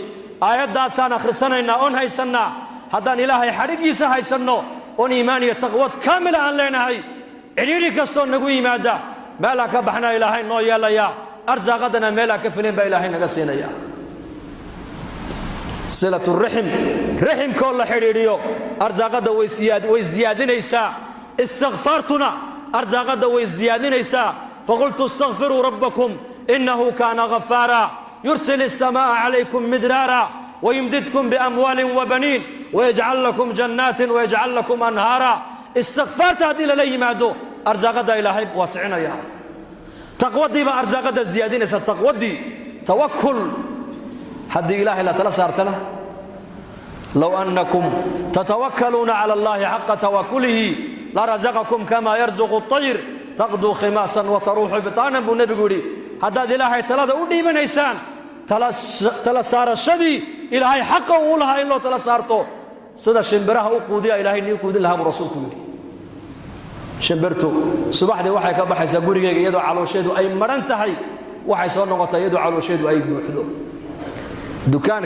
aayaddaasaan akhrisanaynaa oon haysannaa haddaan ilaahay xadhiggiisa haysanno oon iimaan iyo taqwad kaamila aan leenahay. cidhiidhi kastoo nagu yimaada meelaan ka baxnaa ilaahay noo yeelayaa, arsaaqadana meelaan ka filin baa ilaahay naga siinaya. silaturaxim, raximkoo la xidhiidhiyo arsaaqadda way siyaadinaysaa. istikfaartuna arsaaqadda way siyaadinaysaa. faqultu istakfiruu rabbakum innahu kaana ghafaara yursil الsamaa'a calaykum midraara wayumdidkum biamwaalin wabaniin wayajcal lakum jannaatin wayajcal lakum anhaara. istikfaarta haddii lala yimaado arsaaqadda ilaahay waasicinaya. taqwadii baa arsaaqadda siyaadinaysa. taqwadii tawakul haddii ilaahay la tala saartana low annakum tatawakkaluuna cala allahi xaqa tawakulihi larazaqakum kama yarzuqu الطayr taqduu khimaasan wataruuxu bitaanan buu nebigu yidhi. haddaad ilaahay talada u dhiibanaysaan tala saarashadii ilaahay xaqa uu lahaa in loo tala saarto sida shimbiraha u quudiya ilaahay nii quudin lahaa buu rasuulku yidhi. shimbirtu subaxdii waxay ka baxaysaa gurigeyga iyadoo caloosheedu ay maran tahay, waxay soo noqotaa iyadoo caloosheedu ay buuxdo. dukaan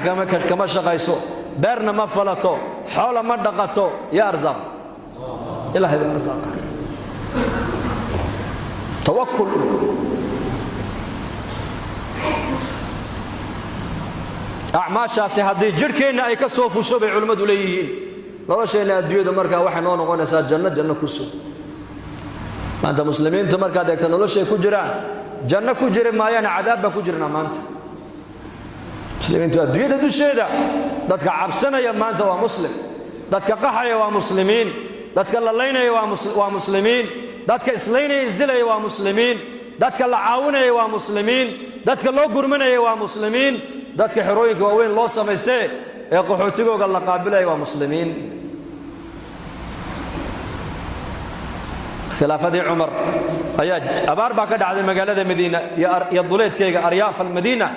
kama shaqayso, beerna ma falato, xoola ma dhaqato. yaa arsaaq, ilaahay baa arsaaqa. tawakul. acmaashaasi haddii jidhkeenna ay ka soo fusho bay culimmadu leeyihiin nolosheenna adduunyada markaa waxay noo noqonaysaa janno ku sug. maanta muslimiintu markaad eegta noloshay ku jiraan janno ku jiri maayaana cadaab baa ku jirnaa maanta. muslimiintu adduunyada dusheeda dadka cabsanaya maanta waa muslim, dadka qaxaya waa muslimiin, dadka lalaynaya waa muslimiin, dadka islaynaya isdilaya waa muslimiin, dadka la caawinaya waa muslimiin, dadka loo gurmanaya waa muslimiin, dadka xerooyinka waaweyn loo samaystee ee qaxootigooga la qaabilaya waa muslimiin. khilaafadii cumar ayaa abaar baa ka dhacday magaalada madiina iyo duleedkeyga aryaaf almadiina.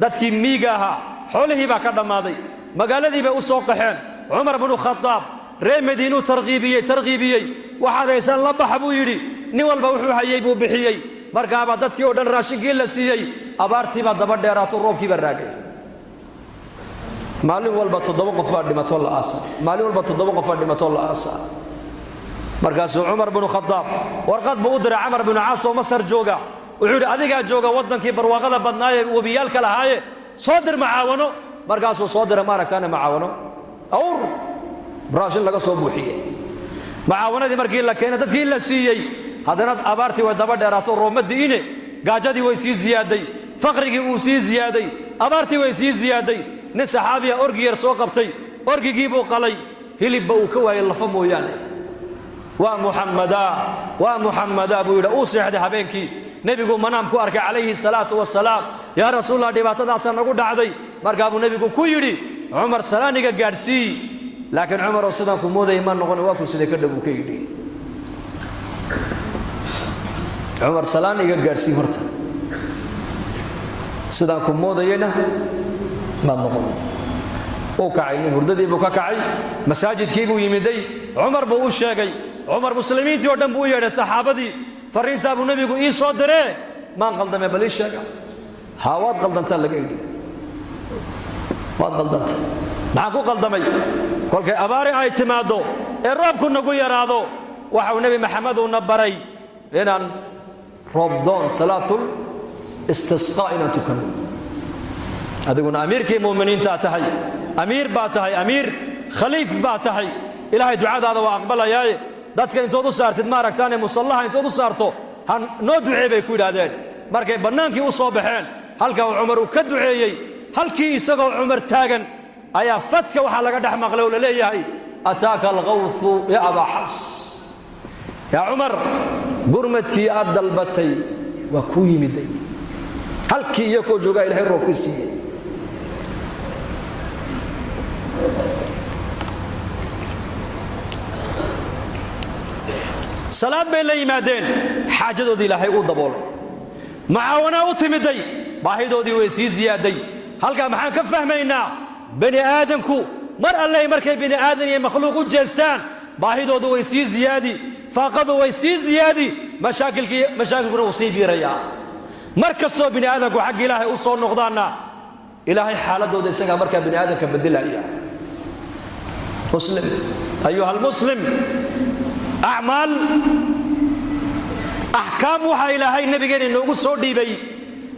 dadkii miiga ahaa xoolihii baa ka dhammaaday, magaaladii bay u soo qaxeen. cumar binu khadaab reer madiinuu tarqiibiyey. waxaad haysaan la baxa buu yidhi. nin walba wuxuu hayey buu bixiyey. markaabaa dadkii oo dhan raashinkii la siiyey. abaartiibaa daba dheeraato, roobkiibaa raagay. maalin walba 7 qof baa dhimatoo la aasa. maalin walba 7 qof baa dhimatoo la aasa. markaasuu cumar binu khadaab warqad buu u diray camar binu caas oo masar jooga. wuxuu yidhi adigaa jooga waddankii barwaaqada badnaayee webiyaalka lahaaye soo dir macaawano. markaasuu soo diray maaragtaane macaawano awr raashin laga soo buuxiyey. macaawanadii markii la keenay dadkii la siiyey, haddana abaartii way daba dheeraato, rooma di'ine, gaajadii way sii ziyaaday, faqrigii uu sii ziyaaday, abaartii way sii ziyaaday. nin saxaabiya orgi yar soo qabtay, orgigii buu qalay, hilibba uu ka waayay lafa mooyaane. waa muxammadaa buu yidhi. uu seexday habeenkii, nebigu manaam ku arkay calayhi salaatu wasalaam. yaa rasuulallah, dhibaatadaasaa nagu dhacday. markaa buu nebigu ku yidhi cumar salaaniga gaadhsii. laakiin cumaroo sidaan ku moodayay ma noqon, waa ku siday ka dhow buu ka yidhi. cumar salaaniga gaadhsii horta, sidaan ku moodayayna maad noqon. uu kacay, nin hurdadii buu ka kacay, masaajidkii buu yimiday. cumar buu u sheegay. cumar muslimiintii oo dhan buu u yeedhay, saxaabadii. fariintaa buu nebigu ii soo diree, maan qaldamee bal ii sheega. haa, waad qaldantaa laga yidhi. waad qaldantay. maxaan ku qaldamay? kolkay abaari ay timaaddo ee roobku nagu yaraado, waxau nebi maxamed uuna baray inaan roobdoon salaatul istisqaa inaan tukano adiguna amiirkii muuminiinta tahay amiir baa tahay amiir khaliif baa tahay ilaahay ducadaada waa aqbalayaaye dadka intood u saartid ma aragtaane musallaha intood u saarto han noo duceey bay ku yidhaahdeen markay bannaankii u soo baxeen halka uu cumar uu ka duceeyey halkii isagoo cumar taagan ayaa fadka waxaa laga dhex maqlay oo la leeyahay ataaka alghawthu ya abaa xafs yaa cumar gurmadkii aad dalbatay waa kuu yimiday halkii iyakoo joogaa ilaahay roobkii siiyey salaad bay la yimaadeen xaajadoodii ilaahay uu daboolay macaawana u timiday baahidoodii way sii ziyaaday halkaa maxaan ka fahmaynaa bani aadamku mar alle markay bani aadan iyo makhluuq u jeestaan baahidoodu way sii ziyaadi faaqadu way sii ziyaadi mashaakilkuna uu sii biirayaa mar kastoo bani aadamku xagga ilaahay u soo noqdaanna ilaahay xaaladooda isagaa markaa bani aadamka bedelaya muslim ayuha almuslim أعمال أحكام وحا إلهي النبي قال إنه قصوا ديبي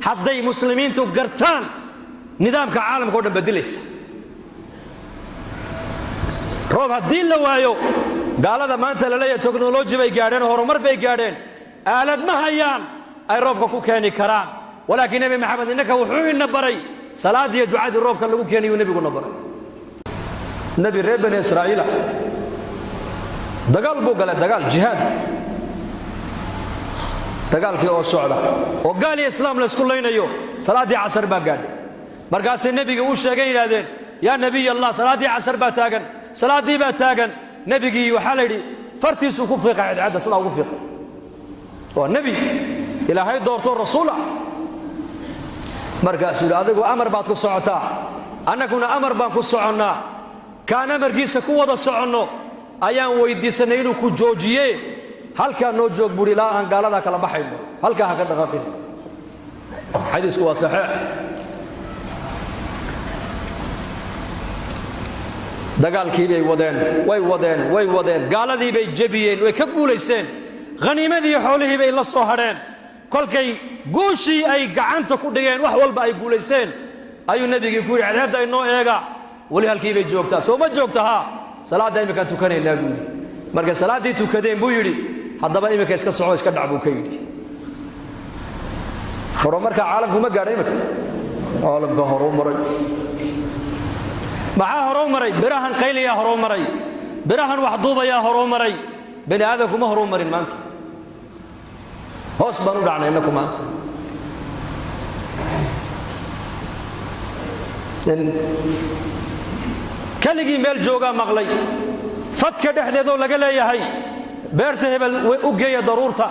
حدي مسلمين تقرتان نظام كعالم كورد بدلس روب هالدين لوايو قال هذا ما أنت للي تكنولوجي بيقادين هرمر بيقادين آلات ما هيان أي روب كو كاني كران ولكن نبي محمد إنك وحوي النبري صلاة دي دعاء الروب كان لقو كاني ونبي قول نبري نبي ريب بني إسرائيل dagaal buu galay dagaal jihaad dagaalkii oo socda oo gaal iyo islaam la isku leynayo salaadii casar baa gaadhay markaas nabiga uu sheegay yiraahdeen yaa nabiy allah salaadii casar baa taagan nabigii waxa la yiri fartiisu ku fiiqay cid sida ugu fiiqay oo nabi ilaahay doorto rasuula markaas uu adigu amar baad ku socotaa annaguna amar baan ku soconnaa kaana markiisa ku wada soconno ayaan weydiisanay inuu ku joojiye halka noo joog buri la aan gaalada kala baxayno halka ha ka dhaqaaqin xadiisku waa saxiix dagaalkii bay way wadeen gaaladii bay jabiyeen way ka guuleysteen qaniimadii xoolihii bay la soo hadheen kolkay guushii ay gacanta ku dhigeen wax walba ay guuleysteen ayuu nabigii ku yiri hadda inoo eega wali halkii bay joogtaa soo ma joogtaa salaada imika tukanayna buu yiri markay salaadii tukadeen buu yiri haddaba imika iska soco iska dhac buu ka yiri horumarka caalamku ma gaadhay imika caalamka horumaray maxaa horumaray birahan qayliya horumaray birahan wax duubaya horumaray bani aadamku ma horumarin maanta hoos baan u dhacnay inaku maanta kaligii meel jooga maqlay fadka dhexdeedoo laga leeyahay beerta hebel u geeya daruurta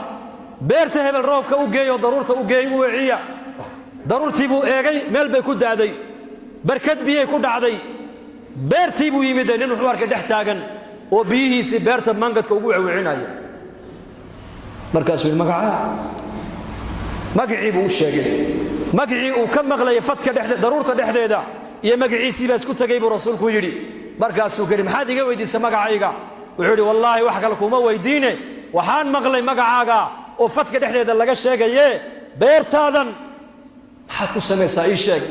beerta hebel roobka u geeyo daruurta u geey u wiciya daruurtii buu eegay meel bay ku daaday barkad biyay ku dhacday beertii buu yimid nin wuxuu arkay dhex taagan oo biyihiisii beerta mangadka ugu wiciinaya markaasuu magacii buu u sheegay magacii uu ka maqlay fadka dhexdeeda daruurta dhexdeeda iyo magaciisii baa isku tagay buu rasuulku yiri markaasuu kari maxaad iga weydiisay magacayga wuxuu yiri wallaahi wax kale kuma weydiine waxaan maqlay magacaaga oo fadka dhexdeeda laga sheegaye beertaadan maxaad ku samaysaa ii sheeg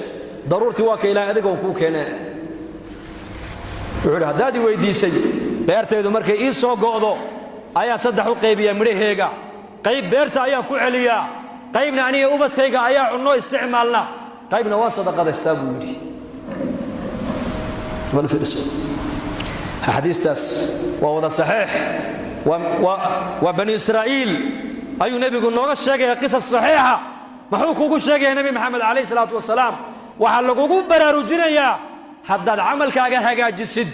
daruurtii waa ka ilaahay adiga ku keenay wuxuu yiri haddaad i weydiisay beerteedu markay ii soo go'do ayaa saddex u qaybiya midhaheega qayb beerta ayaan ku celiyaa qaybna aniga ubadkayga ayaa cunno isticmaalna qaybna waa sadaqadaystaa buu yiri حديث تاس وهو صحيح وبني إسرائيل أي نبي قلنا الشيء قصص صحيحة محوكو الشيء نبي محمد عليه الصلاة والسلام وحلقوا برارو جنيا حداد عمل كاجا هجا جسد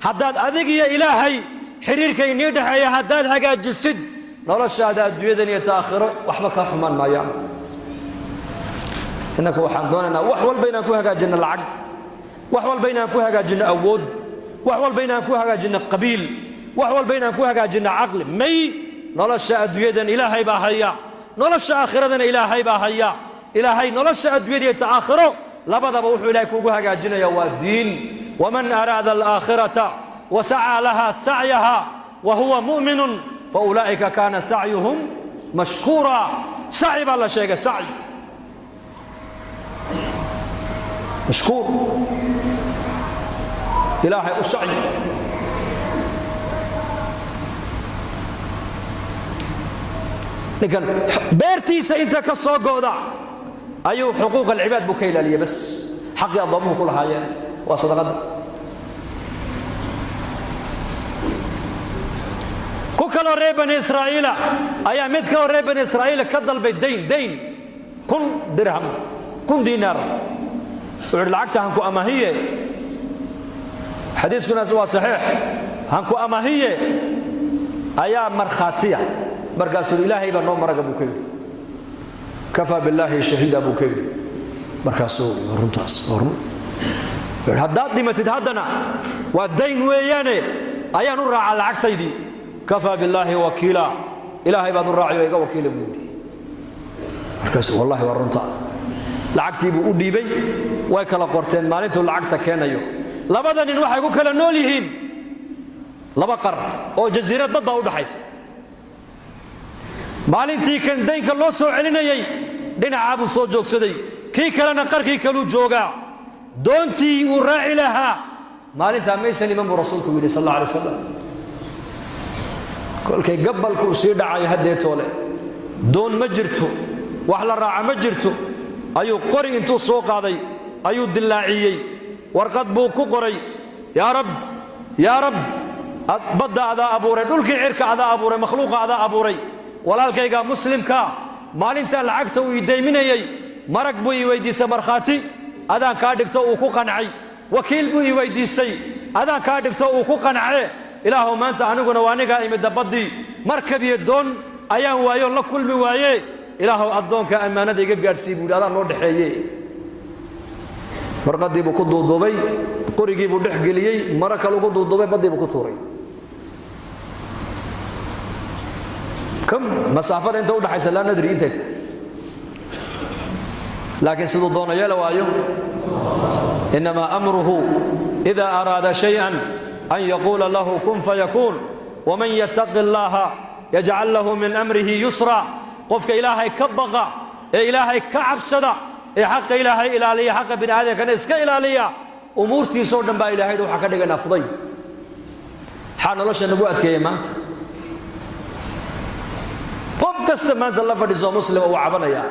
حداد أذيك يا إلهي حرير كي نيدح يا حداد هجا جسد نرى الشهادات بيدن يتأخر وحبك حمان ما يعمل إنك وحمدوننا وحول بينك وهجا جن العقل وحول بينك وهجا جن أود وحول بينك وهجا جن قبيل وحول بينك وهجا جن عقل مي نرى بيدن إلهي باهيا نرى آخرة إلهي باهيا إلهي نرى بيدن يتأخر لبض بوحو إليك وهجا جن يوادين ومن أراد الآخرة وسعى لها سعيها وهو مؤمن فأولئك كان سعيهم mashkuura saci baa la sheegay saci mashkuur ilaahay u saci ninkan beertiisa inta ka soo gooda ayuu xuquuq alcibaad buu ka ilaaliyay bas xaqii addoomuhu ku lahaayeen waa sadaqada ku kaloo reer bani israa'iila ayaa mid kaloo reer bani israa'iila ka dalbay dayn 1,000 dirham 1,000 diinaar wuxuu lacagta hanku amaahiye xadiiskuna waa saxiix hanku amaahiye ayaa markhaatiya markaasuu ilaahay baa noo maraga buu ka yidhi kafaa billaahi shahiida buu ka yidhi markaasuu runtaas haddaad dhimatid haddana waa dayn weeyaane ayaan u raacaa lacagtaydii kafaa billaahi wakiila ilaahay baad u raaciyo iga wakiila buu yidhi markaasuu wallahi waa runta lacagtii buu u dhiibay way kala qorteen maalintuu lacagta keenayo labada nin waxay ku kala nool yihiin laba qar oo jasiirad badda u dhaxaysa maalintii kan daynka loo soo celinayay dhinacaa buu soo joogsaday kii kalena qarkii kaluu joogaa doontii uu raaci lahaa maalintaa maysan iman buu rasuulku yidhi sal alla alay wasalam kolkay gabalkuu sii dhacay haddeetoole doon ma jirto wax la raaca ma jirto ayuu qori intuu soo qaaday ayuu dillaaciyey warqad buu ku qoray yaa rab badda adaa abuuray dhulkii cirka adaa abuuray makhluuqa adaa abuuray walaalkayga muslimka maalintaa lacagta uu idayminayay marag buu ii weydiistay markhaati adaan kaa dhigto uu ku qancay wakiil buu ii weydiistay adaan kaa dhigto uu ku qancaye ilaahow maanta aniguna waa anigaa imidda baddii markab iyo doon ayaan waayo la kulmi waaye ilaahow addoonka ammaanada iga gaadhsii buu yidhi adaan noo dhexeeye warqaddii buu ku duuduubay qorigii buu dhex geliyey mara kale ugu duuduubay baddii buu ku tuuray كم مسافة أنت وضح حيث لا ندري أنت لكن سيدو دونا يلا وايو إنما أمره إذا أراد شيئا أن يقول له كن فيكون ومن يتق الله يجعل له من أمره يسرا قفك إلهي كبغى إلهي كعب صدا حق إلهي إلهي حق بن آدم كان إسك إلهي أمورتي صورنا با إلهي دو حق دقنا فضي حان الله شنبوات كيمات qof kasta maanta la fadhiiso muslim oo cabanaya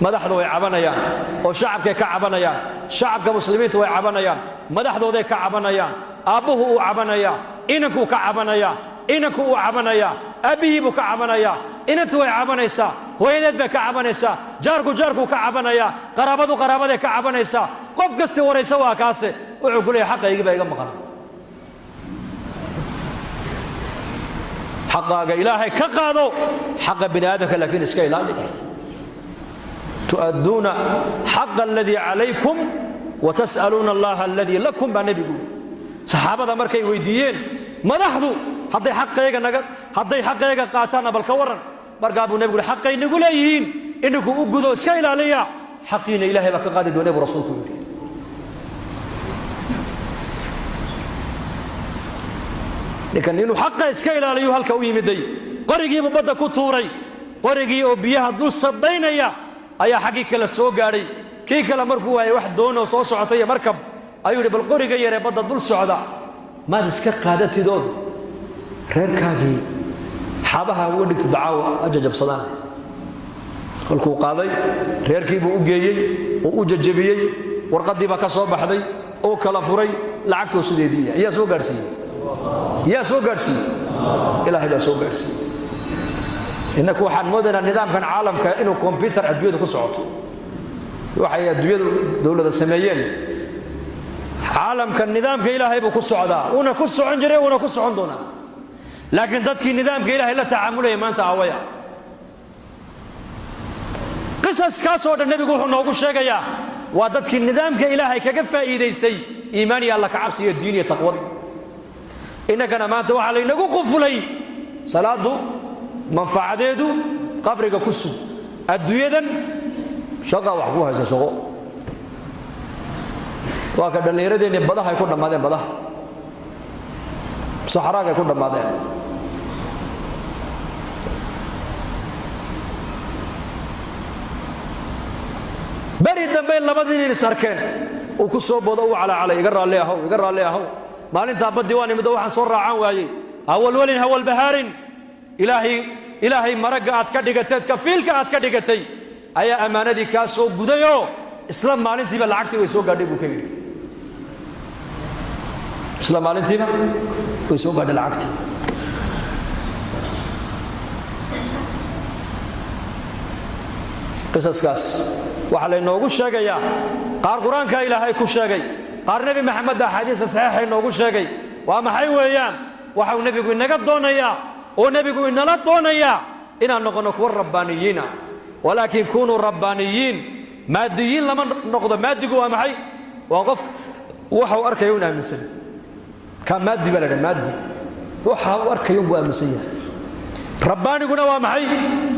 madaxdu way cabanayaan oo shacabka ka cabanayaan shacabka muslimiintu way cabanayaan madaxdooda ka cabanayaan aabuhu uu cabanaya inanku ka cabanaya inanku uu cabanaya abihiibu ka cabanaya inantu way cabanaysaa hooyadeed bay ka cabanaysaa jaarku ka cabanaya qaraabadu ka cabanaysaa qof kasta waraysa waa kaase wuxuu ku leeyahay xaqayga baa iga maqan حقاق إلهي كقادو حق بني آدم لكن اسكا إلالي تؤدون حق الذي عليكم وتسألون الله الذي لكم بنبي يقول صحابة مركي ويديين ما نحضو حتى حقيقة نقد حتى حقيقة قاتانا بالكورن مرقابو نبي يقول حقي نقول أيهين إنكم أقودوا اسكا إلالي حقين إلهي بك قادد ونبي رسولك يقول لكن إنه حقه إسكيل عليه هالك ويمدي قريجي مبدأ كتوري قريجي وبيها دول صبينيا أي حقيقة للسوقاري كي كلا مركو أي واحد دونه وصوص عطية مركب أيوة بالقريجي يا بدأ دول سعداء ما تسكت قادتي دول غير كاجي حابها ودك تدعوا أججب صدام الكو قاضي غير كيبو أجيي وأججبيي ورقدي بكسر بحذي أو كلافوري لعكتو سديدية يا سوقارسي يا سوغرسي إلهي لا سوغرسي إنك واحد مودنا النظام كان عالم كأنه كمبيوتر أدوية كسعته واحد أدوية دولة السمايين عالم كان نظام كإلهي بكسعدا ونكسع عنجري ونكسع عندنا لكن ضدك النظام كإلهي لا تعامله ما أنت عويا قصص كاسود النبي يقول نوقف شيء يا وضدك النظام كإلهي كجفة إيديستي إيماني الله كعبسي الدين يتقوى إنك أنا ما توح علي نقول قفلي صلاة منفعة دو قبرك كسو الدويدا شقا وحقوها إذا شقو وكذا اللي يريد أن يبضح يكون مادين بضح صحراء يكون مادين bari dambe labadii sarkeen oo ku soo boodo oo cala iga raali ahaw maalinta baddi waan imid waxaan soo raacaan waayay awal walin hawal bahaarin ilaahay maraga aad ka dhigatay kafiilka aad ka dhigatay ayaa amaanadii ka soo gudayo isla maalintiiba lacagtii way soo gaadhay buu ka yiri isla maalintiiba way soo gaadhay lacagtii qisaskaas waxa la inoogu sheegayaa qaar quraanka ilaahay ku sheegay qaar nabi maxamed xadiis saxiix inoogu sheegay waa maxay weeyaan waxa uu nabigu inaga doonayaa oo nabigu inala doonayaa inaan noqono kuwa rabbaaniyiina walaakin kunu rabbaaniyiin maadiyiin lama noqdo maadigu waa maxay waa qof waxa uu arkayo inuu aaminsan ka maadi balada maadi waxa uu arkayo inuu aaminsan yahay rabbaaniguna waa maxay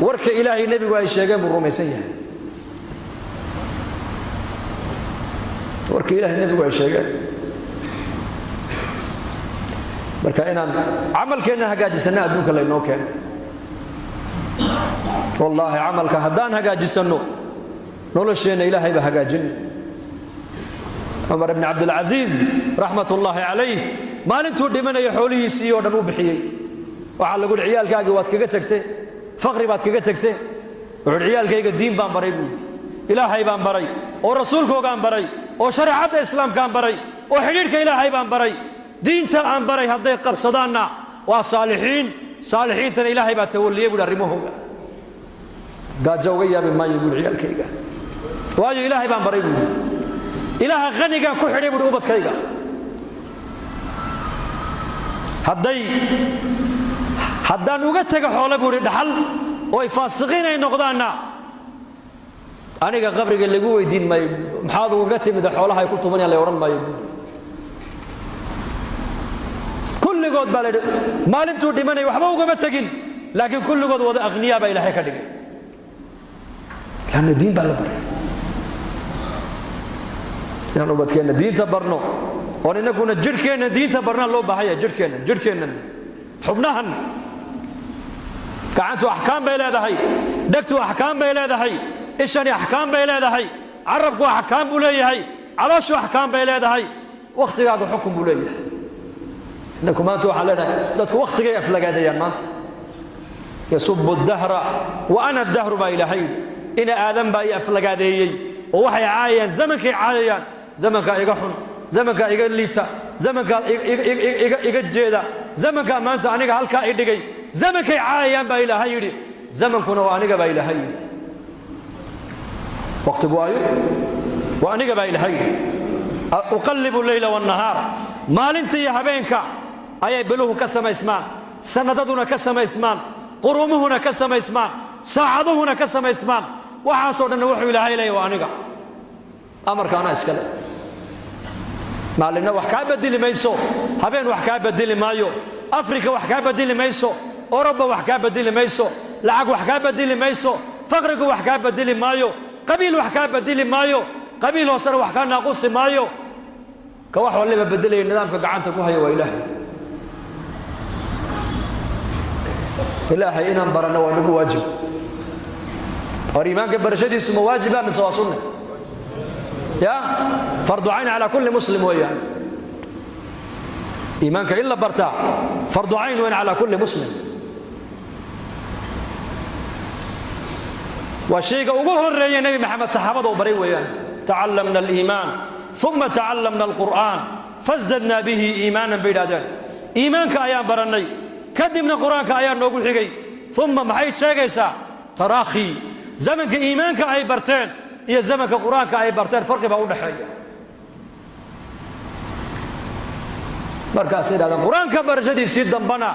warka ilaahay nabigu ay sheegeen buu rumaysan yahay warka ilaahay nabigu ay sheegeen marka inaan amalkeena hagaajisana adduunka la inoo keenay wallahi amalka haddaan hagaajisano nolosheena ilaahay ba hagaajin Umar ibn Abdul Aziz rahmatullahi alayhi maalintuu dhimanayo xoolihiisii oo dhan u bixiyay waxa lagu ciyaalkaaga waad kaga tagtay faqri baad kaga tagtay wuxuu ciyaalkayga diin baan baray buu ilaahay baan baray oo rasuulkoogaan baray oo shariicada islaamkaan baray oo xiriirka ilaahay baan baray diinta aan baray hadday qabsadaanna waa saalixiintana ilaahay baa tawalliyay buu arrimahooga gaajo uga yaabi maayo buu ciyaalkayga waayo ilaahay baan baray buu ilaaha qanigaan ku xidhay buu ubadkayga haddaan uga taga xoolo buu dhaxal oo ay faasiqiin ay noqdaanna aniga qabriga lagu weydiin maayo maxaad uga timid xoolaha ay ku tumanayaan la oran maayo kulligood baa leeyahay maalintuu dhimanay waxba ugama tagin laakiin kulligood wada aqniya baa ilaahay ka dhigay kana diin baa la baray inaan ubadkeena diinta barno oo inaguna jirkeena diinta barna loo baahaya jirkeena xubnahan gacantu ahkaam bay leedahay dhagtu ahkaam bay leedahay ishani ahkaam bay leedahay arabku ahkaam buu leeyahay calooshu ahkaam bay leedahay waqtigaagu xukum buu leeyahay inakum maanta waxa leedahay dadku waqtigay aflagaadayaan maanta yasubbu ad-dahra wa ana ad-dahru ba ilaahay ina aadan baa aflagaadeeyay oo waxay caayaan zamankay caayaan zamanka iga xun zamanka iga liita zamanka iga jeeda zamanka maanta aniga halka ay dhigay zamankay caayaan baa ilaahay yiri zamankuna waa aniga baa ilaahay yiri waqtigu waayo waa aniga baa ilaahay yiri uqallibu al-layla wan-nahar maalinta iyo habeenka ayay biluhu ka samaysmaan sanadaduna ka samaysmaan qurumuhuna ka samaysmaan saacaduhuna ka samaysmaan waxa soo dhan wuxuu ilaahay leeyahay waa aniga amarka ana iska leh maalina wax ka bedeli mayso habeen wax ka bedeli maayo afrika wax ka bedeli mayso Europa wax ka bedeli mayso lacag wax ka bedeli mayso faqriga wax ka bedeli maayo qabiil wax ka bedeli maayo qabiil hoosana wax ka naaqus maayo ka wax waliba bedelay nidaamka gacanta ku hayo waa ilaahay inaan barano waa nagu waajib iimaanka barashadiisu ma waajiba mise waa sunna يا فرض عين على كل مسلم وياه إيمانك إلا برتا فرض عين وين على كل مسلم والشيء أقوله الرئي النبي محمد صحابته وبري وياه تعلمنا الإيمان ثم تعلمنا القرآن فازددنا به إيمانا بلادان إيمانك أيام برني كدمنا قرآنك أيام نقول حقي ثم محيط شاقيسا تراخي زمنك إيمانك أي برتين iyo zamanka quraanka ay barteen farqi baa u dhaxeeya markaas ila quraanka barashadiisa dambana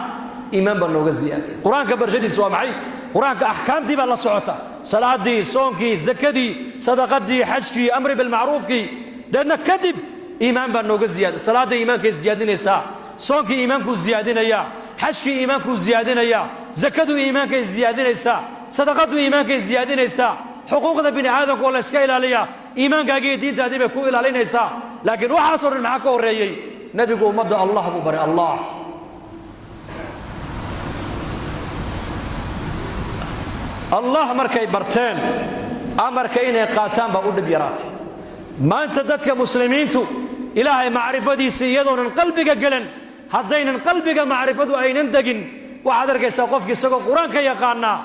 iimaan baa nooga ziyaaday quraanka barashadiisa waa maxay quraanka ahkaamtii baa la socota salaadii soonkii zakadii sadaqadii xajkii amri bil ma'ruufkii dadna kadib iimaan baa nooga ziyaaday salaada iimaanka ziyadinaysa soonkii iimaanku ziyadinaya xajkii iimaanku ziyadinaya zakadu iimaanka ziyadinaysa sadaqadu iimaanka ziyadinaysa حقوق بني آدم ولا سكيل عليها إيمان كاجي دين تهدي بكويل علينا إنسا لكن وحصر معك وريي نبي قوم مد الله ببرئ الله الله مركي برتين amarka inay qaataan baa u dhib yaraatay maanta dadka muslimiintu ilaahay macrifadiisa iyadoonan qalbiga galan haddaynan qalbiga macrifadu aynan degin waxaad arkaysaa qofkii isagoo qur-aanka yaqaanaa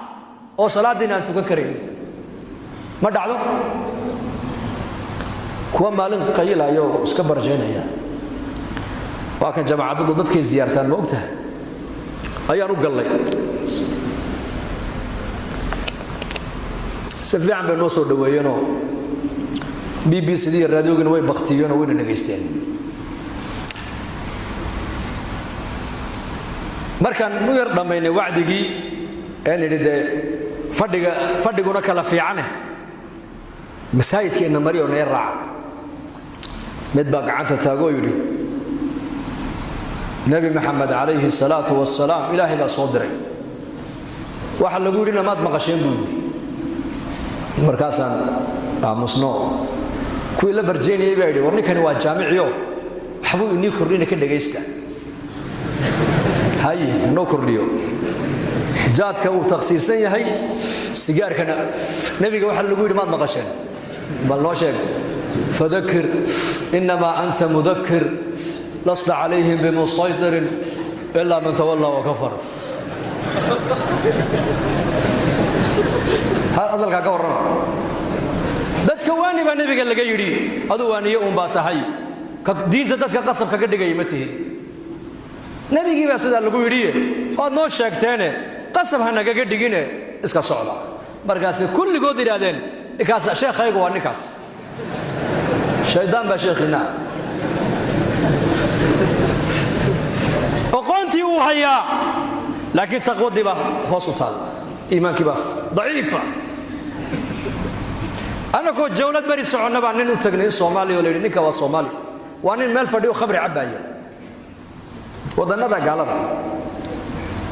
oo salaadiina aan tukan karayn ma dhacdo kuwa maalin qaylayo iska barjeynaya waa kan jamaacaddu dadkay ziyaartaan ma ogtahay ayaan u gallay si fiican bay noo soo dhaweeyeenoo BBC iyo raadiyoogina way baktiyeenoo wayna dhegaysteen markaan u yar dhammaynay wacdigii ee nidhi dee fadhiguna kala fiicane masaajidkeenna mariyo nee raaca mid baa gacanta taagoo yidhi nebi maxamed calayhi salaatu wasalaam ilaahay baa soo diray waxa lagu yidhi namaad maqasheen buu yidhi markaasaan aamusno kuwii la barjeynayay baa yidhi war ninkani waa jaamiciyo waxbuu inii kordhina ka dhegaysta haye noo kordhiyo jaadka uu takhsiisan yahay sigaarkana nebiga waxa lagu yidhi maad maqasheen bal noo sheeg fadakir inamaa anta mudakir lasta calayhim bimusaytirin ilaa man tawallaa wakafar hadalkaa ka warrama dadka waani baa nebiga laga yidhi aduu waaniye uun baa tahay diinta dadka qasabka ka dhigaya ma tihid nebigii baa sidaa lagu yidhiye waad noo sheegteene qasab ha nagaga dhigine iska socda markaasay kulligood yidhaahdeen ninkaas sheekhaygu waa ninkaas shaydaan baa sheekhiina aqoontii uu hayaa laakiin taqwadii baa hoos u taal iimaankii baa daciifa annagoo jawlad bari soconna baa nin u tagnay soomaaliya oo la yidhi ninka waa soomaali waa nin meel fadhiyo khamri cabbaaya wadannada gaalada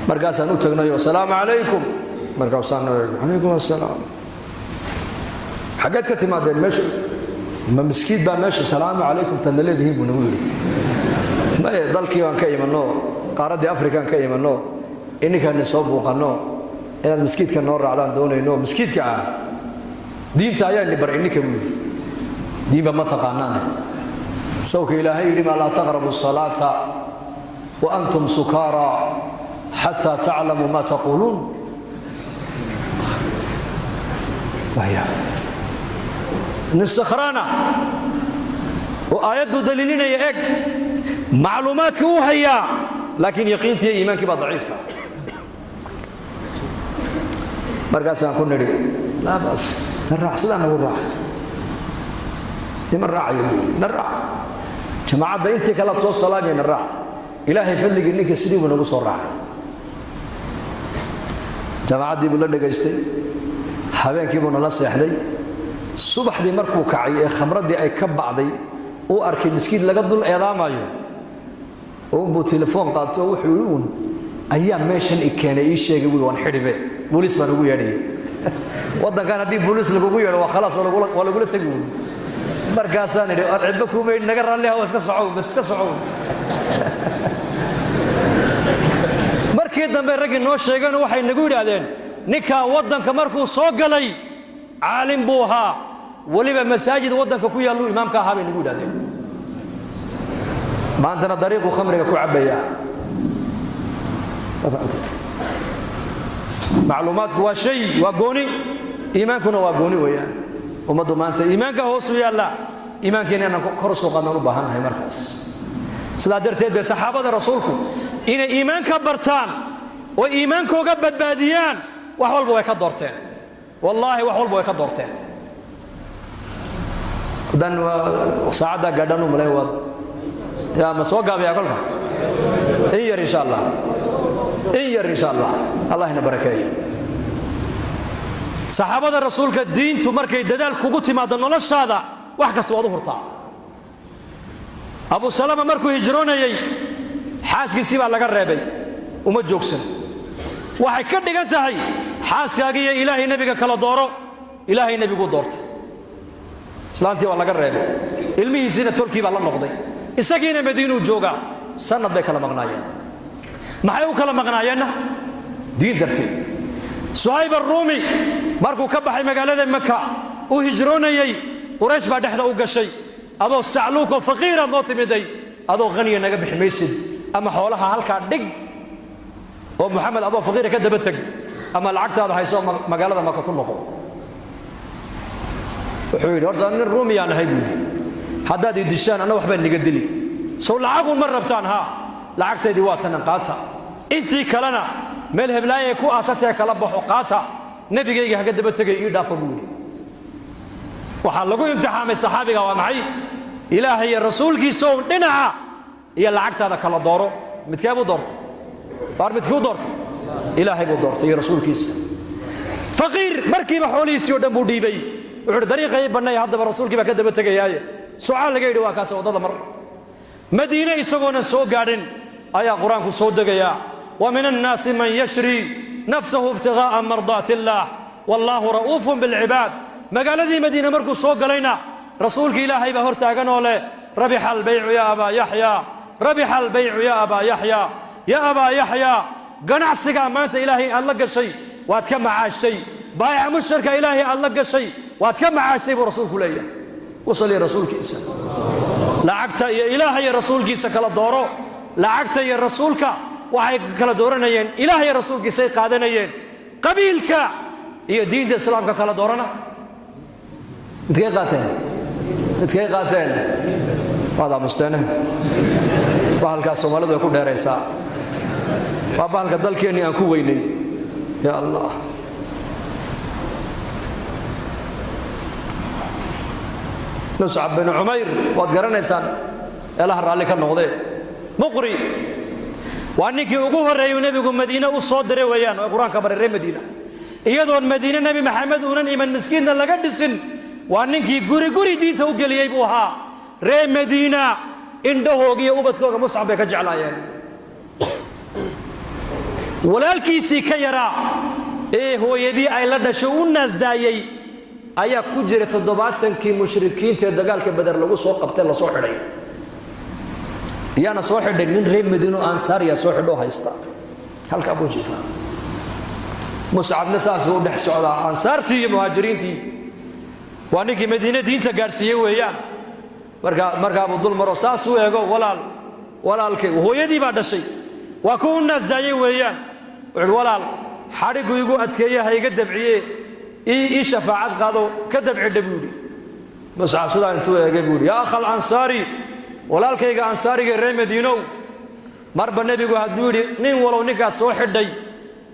markaasaan u tagnayoo asalaamu calaykum markaasaan calaykum assalaam xaggeed ka timaadeen meesha ma miskiid baa meesha salaamu calaykum tanna leedihiin buu nagu yidhi maye dalkii baan ka imanno qaaraddii afrikaan ka imanno ininkaani soo buuqanno inaad miskiidka noo raacdaan doonayno miskiidka ah diinta ayaa ni bar ininka buu yidhi diinba ma taqaanaane sawka ilaahay yidhi maa laa taqrabu salaata wa antum sukaara xataa taclamuu maa taquuluun nin sakhraana oo aayaddu daliilinaya eg macluumaadka uu hayaa laakiin yaqiintii iyo iimaankii baa daciifa markaasaan ku nidhi laa baas na raac sidaa nagu raaca nima raacaya na raac jamaacadda intii kalead soo salaamaya na raac ilaahay fadligii ninka sidii buu nagu soo raacay jamaacaddii buu la dhegaystay habeenkii buu nala seexday subaxdii markuu kacay ee khamraddii ay ka bacday uu arkay miskiid laga dul eedaamayo uunbuu telefoon qaato oo wuxuu yidhi uun ayaa meeshan i keenay ii sheegay buui waan xidhibe booliis baan ugu yeedhayay waddankan haddii booliis lagugu yeedho waa khalaas waa lagula tegi uun markaasaan idhi ar cidba kuuma yidhi naga raalliha waa iska socow bas iska socow markii dambe raggii noo sheegeen waxay nagu yidhaahdeen ninkaa waddanka markuu soo galay caalim buu ahaa weliba masaajid waddanka ku yaalluu imaamka ahaa bay nagu yidhahdeen maantana dariiquu khamriga ku cabbaya macluumaadku waa shay waa gooni iimaankuna waa gooni weeyaan ummaddu maanta iimaanka hoosu yaalla iimaankeena inaan kor soo qaadnaan u baahannahay markaas sidaa darteed bay saxaabada rasuulku inay iimaanka bartaan oo iimaankooga badbaadiyaan wax walba way ka doorteen wallaahi wax walba way ka doorteen haddaan saacaddaa gaadhaan u malayn waad yaa ma soo gaabayaa kolka in yar insha allah in yar insha allah allah ina barakeeyo saxaabada rasuulka diintu markay dadaal kugu timaado noloshaada wax kasta waad u hurtaa abu salama markuu hijroonayay xaaskiisii baa laga reebay uma joogsan waxay ka dhigan tahay xaaskaagii iyo ilaahay nebiga kala dooro ilaahay nebigu doortay islaantii waa laga reebay ilmihiisiina tolkii baa la noqday isagiina madiinuu joogaa sanad bay kala maqnaayeen maxay u kala maqnaayeenna diin darteed suhayb arruumi markuu ka baxay magaalada maka وهجروني قريش بعد إحدى وقشي أضو السعلوك وفقيرا نوتي مدي أضو غني نجاب حميسد أما حولها هالك دق ومحمد أضو فقير كده بتج أما العقد هذا هيسوى مقالة ما كنا نقول وحيد أردن الرومي يعني هيبودي حداد يدشان أنا وحبين نقدلي سو لعقون مرة بتانها لعقت ديوات نقاطها أنتي كلنا ملهم لا يكو أساتها كلب حقاتها نبي جيجي هكذا بتجي يدافع بودي وحلقوا امتحان الصحابة ومعي إلهي الرسول كي سو دنعا هي العقد هذا كلا داره متكابو دورته بار متكو دورته إلهي بو دورته يا رسول كيس فقير مركب حوليس يودم بودي بي وعند طريقة بناي هذا الرسول كي بكذا بتجي هاي سؤال لقيت واكاس وضد مر مدينة يسوون السوق قارن آية قرآن كسود جيا ومن الناس من يشري نفسه ابتغاء مرضات الله والله رؤوف بالعباد ما قال ذي مدينة مركو سوق علينا رسولك إلهي بهر تاجنوله ربح البيع يا أبا يحيى ربح البيع يا أبا يحيى يا أبا يحيى قناع سجى ما أنت إلهي الله قشي واتكم عاشتي بايع مشرك إلهي الله قشي واتكم عاشتي برسولك ليا وصل يا رسولك إنسان لعقت يا إلهي يا رسولك سكلا دورو لعقت يا رسولك وحي كلا دورنا ين إلهي يا رسولك سيق هذا ين قبيلك يا دين الإسلام كلا دورنا متكي قاتل هذا مستنى بحال كاس سوماليdu ku dheeraysa bahalka dalkeeni aan ku weynay ya Allah Mus'ab bin Umayr wad garanaysan ilaah raali ka noqday muqri waaniki ugu horeeyay nabigu Madiina u soo diray weeyaan oo Quraanka bareeray Madiina iyadoo Madiina nabi Maxamed uunan iman miskiinna laga dhisin وانكي غوري غوري دينته u galiyay buu ahaa ree Madiina indhahooga iyo ubadkooga Mus'ab ka jeclaayeen walaalkiisii ka yaraa hooyadii ay la dhashay u naasdaayay ayaa ku jira 70kii mushrikiinta ee dagaalka Badar lagu soo qabtay la soo xidhay iyana soo xidhay nin ree Madiina Ansaar ya soo xidho haysta halka buu jiifaa Mus'ab nasaas uu dhex socdaa Ansaartii iyo muhaajiriintii وانكي مدينة دين تقارسية ويان مركا أبو ظلم رصاص ويقول ولال كي وهو يدي بعد الشيء وكون الناس دايين ويان ولال حارق ويقول أتكيه هيقدم عيه إيه شفاعات قادوا كدب عدبودي مصعب سودان انتو يقول يا أخ الأنصاري ولال كي أنصاري غير مدينة مرب النبي قادوري نين ولو نكات صوح الدي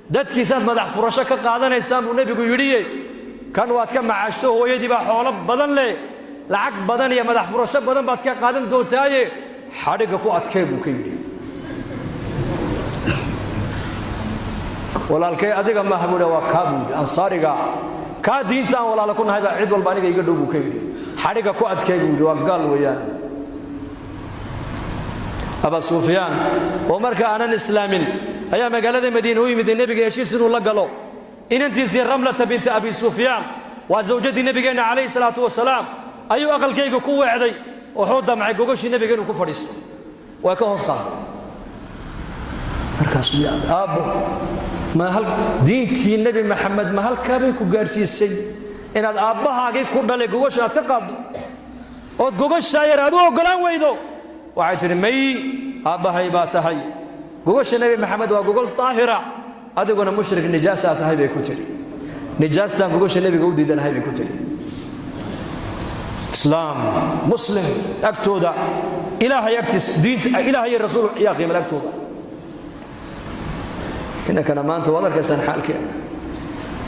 داد كيسات مدح فرشك قادنا يسام النبي يقول كان واتك معاشته هو يدي بحوله بدن له لعق بدن يا مدح فرشه بدن باتك قادم دوتاي حرقكو ادكيبو كيدي walaalkay adiga ma habuuna waa kaabud ansaariga ka diinta walaalkuna hada cid walba aniga iga dhow ka yiri xariga ku adkeeyay waa gaal weeyaan Aba Sufyaan oo marka aanan islaamin ayaa magaalada Madiina u yimid nabiga heshiis inuu la galo inantiisii Ramlata bint Abi Sufyaan waa zawjadii nabigeena alayhi salaatu wasalaam ayuu aqalkayga ku weecday oo damcay gogoshii nabigeena ku fadhiisto waa ka hoos qaaday markaas aabo ما هل دينتي النبي محمد ما هل كابي كوغارسي سي ان اباهاغي كودله غوغش اد كقاد او غوغش شاير ادو غلان ويدو وعيتني مي اباهي باتهي غوغش النبي محمد وا غوغل طاهره ادغنا مشرك نجاسه تهي بي كوتري نجاسه غوغش النبي غودي دن هي بي كوتري اسلام مسلم اكتودا الهي يكتس دين الهي الرسول يا قيم اكتودا إنك أنا ما أنت وضعك كسان حالك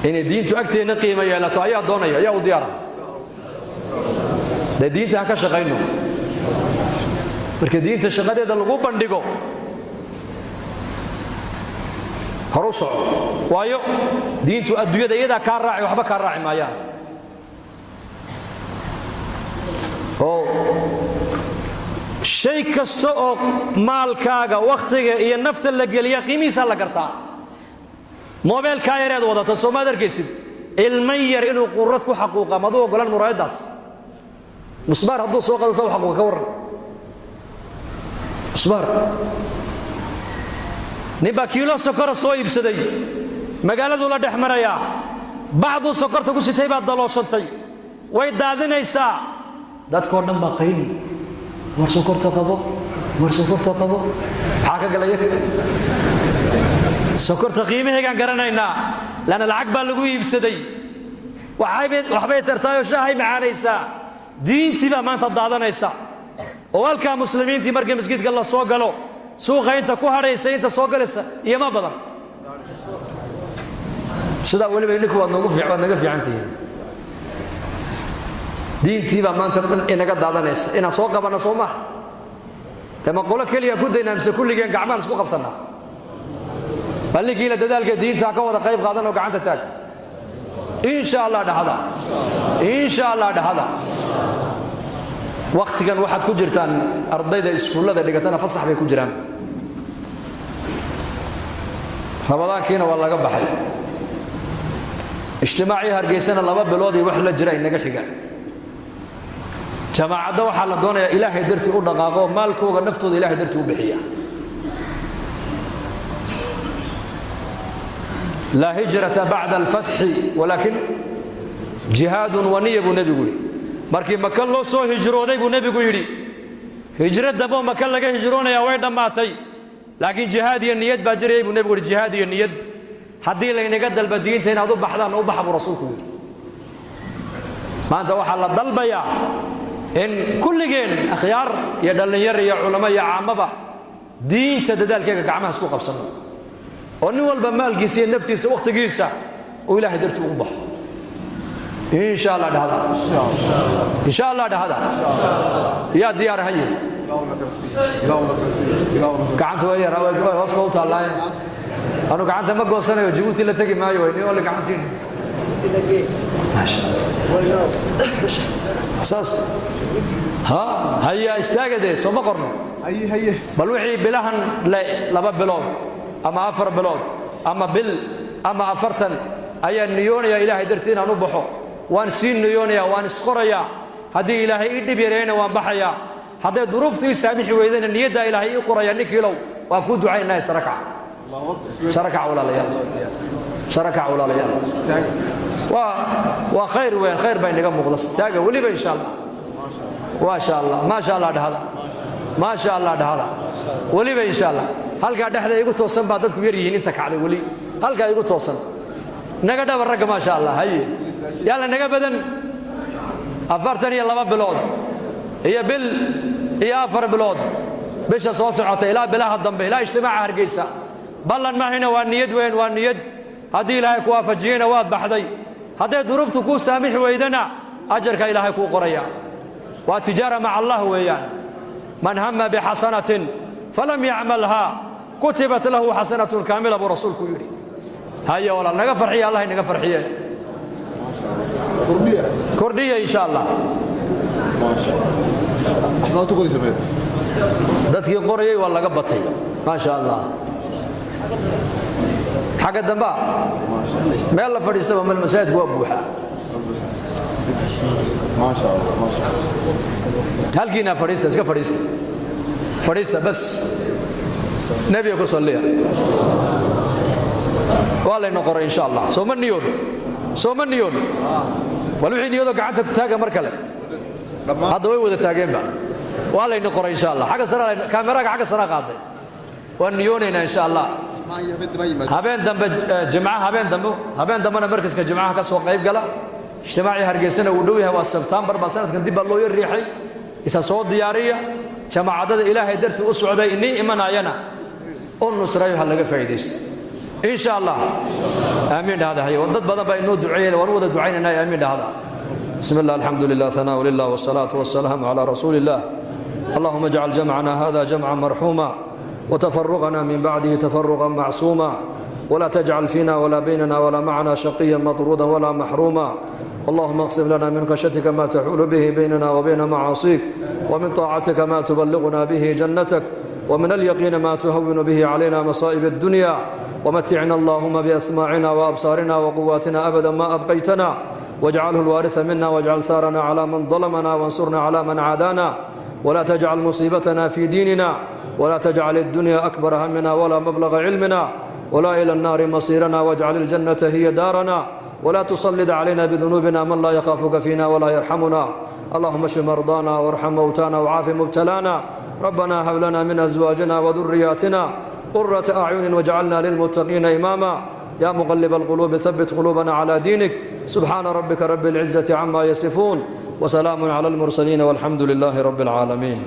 إن الدين تؤكد نقيمة يا لا تعيا دونيا يا وديارة ده الدين تهك شغينه مركز الدين تشغل هذا اللقوب بندقه هروسع وايو دين تؤدي يدا يدا كان راعي وحبا كان راعي ما يا هو شيء كستو مالكاغا وقتيغا iyo nafta la galiya qiimiisa la gartaa موبايل كايرد ودata Soomaad arkiisid ilmayar inuu qurrad ku xaquuqa madoo golan muraayadaas musbar haduu soo qado soo xaquuqa ka waran musbar niba kiilo sokor soo iibsaday magaaladu la dhaxmaraya baadu sokorta ku sitay baad daloosantay way daadinaysaa dadkoo dhan baa qayli war sokorta qabo maxaa ka galaya sokorta qiimaheegaan garanaynaa lana lacag baa lagu iibsaday waxbay tartaayoo shaahay macaanaysaa diintii baa maanta daadanaysa oo halkaa muslimiintii markii masjidka la soo galo suuqa inta ku hadhaysa inta soo galaysa iyoma badan sidaa weliba idinku waad naga fiican tihiin diintii baa maanta inaga daadanaysa inaan soo qabanno soo maha dema qolo keliya ku daynaa mise kulligeen gacmaan isku qabsannaa ballinkiina dadaalka diintaa ka wada qayb qaadan oo gacanta taag insha allah dhahada wakhtigan waxaad ku jirtaan ardayda iskuullada dhigatana fasax bay ku jiraan ramadaankiina waa laga baxay ijtimaacii hargeysana 2 bilood iyo wax la jira inaga xiga jamaacadda waxaa la doonayaa ilaahay dartii u dhaqaaqo maalkooga naftooda ilaahay dartii u bixiya laa hijrata bacda alfatxi walaakin jihaadun waniya buu nebigu yidhi markii maka loo soo hijrooday buu nebigu yidhi hijro damboo maka laga hijroonayaa way dhammaatay laakiin jihaad iyo niyad baa jirayay buu nebigu yidhi jihaad iyo niyad haddii laynaga dalba diinta inaad u baxdaan u baxa buu rasuulku yidhi maanta waxaa la dalbayaa in kulligeen akhyaar iyo dhallinyar iyo culamo iyo caamaba diinta dadaalkeega gacmaha isku qabsano oo nin walba maalkiisa iyo naftiisa wakhtigiisa uu ilaahay dartii ugu baxo insha allah dhahada yaa diyaar haye gacanta way yar hoos ba u taallaaye anu gacanta ma goosanayo Djibouti la tagi maayo way nin wala gacantiin saas هيا استاجدي سو ما قرنو هيا بل وحي بلهن لبا بلود اما 4 بلود اما بل اما 4 ايا نيونيا الهي درتين انو بخو وان سين نيونيا وان اسقريا هدي الهي يدب يرينا وان بخيا هدي ظروفتي سامحي ويدن نيدا الهي يقريا نكيلو وان كو دعينا سركع شركع ولا ليال شركع ولا ليال وخير وين خير بين نغا مقدس تاغا ولي ان شاء الله ما شاء الله ما شاء الله dhahada ما شاء الله dhahada waliba insha Allah halka dhaxda igu toosan baa dadku yar yihiin inta kacday wali halka igu toosan naga dhab rag ma sha Allah haye yalla naga badan 42 bilood iyo bil iyo 4 bilood bisha soo socota ilaa bilaha dambe ilaa ijtimaaca hargeysa ballan ma hayna waa niyad weyn waa niyad hadii ilaahay ku waafajiyana waad baxday hadii duruuftu ku saamix weydana ajarka ilaahay ku qoraya وتجارة مع الله ويان من هم بحسنة فلم يعملها كتبت له حسنة كاملة برسولك يري هيا ولا نغفر حيا الله نغفر حيا كردية إن شاء الله أحنا تقولي سبيل دتك قرية ولا قبطي ما شاء الله حق الدنباء ما يلا فريسة من المساجد وابوها ما شاء الله ما شاء الله هل جينا فريسة اسكا فريسة بس نبيك صلي والله نقرأ إن شاء الله سوما النيون والوحين يودو قعدتك تاقى مركلة هذا هو وذا تاقين بقى والله نقرأ إن شاء الله حق السنة كاميراك حق السنة قاضي والنيون هنا إن شاء الله هبين دم جمعة هبين دمنا مركز كجمعة كسوق قيب قلا اجتماعي هرقيسنا ودويها وسبتمبر بسنة كان ديب الله يريحي إسا صوت ديارية جماعة إلهي درت أسعودي إني إمنا ينا النصريها لغا فايديست إن شاء الله آمين هذا هي ودد بدن بينو دعين ونود دعيننا آمين هذا بسم الله الحمد لله ثناء لله والصلاة والسلام على رسول الله اللهم اجعل جمعنا هذا جمعا مرحوما وتفرغنا من بعده تفرغا معصوما ولا تجعل فينا ولا بيننا ولا معنا شقيا مطرودا ولا محروما اللهم اقسم لنا من خشيتك ما تحول به بيننا وبين معاصيك ومن طاعتك ما تبلغنا به جنتك ومن اليقين ما تهون به علينا مصائب الدنيا ومتعنا اللهم بأسماعنا وأبصارنا وقواتنا أبدا ما أبقيتنا واجعله الوارث منا واجعل ثارنا على من ظلمنا وانصرنا على من عادانا ولا تجعل مصيبتنا في ديننا ولا تجعل الدنيا أكبر همنا ولا مبلغ علمنا ولا إلى النار مصيرنا واجعل الجنة هي دارنا ولا تسلط علينا بذنوبنا من لا يخافك فينا ولا يرحمنا اللهم اشف مرضانا وارحم موتانا وعاف مبتلانا ربنا هب لنا من أزواجنا وذرياتنا قرة أعين واجعلنا للمتقين إماما يا مقلب القلوب ثبت قلوبنا على دينك سبحان ربك رب العزة عما يصفون وسلام على المرسلين والحمد لله رب العالمين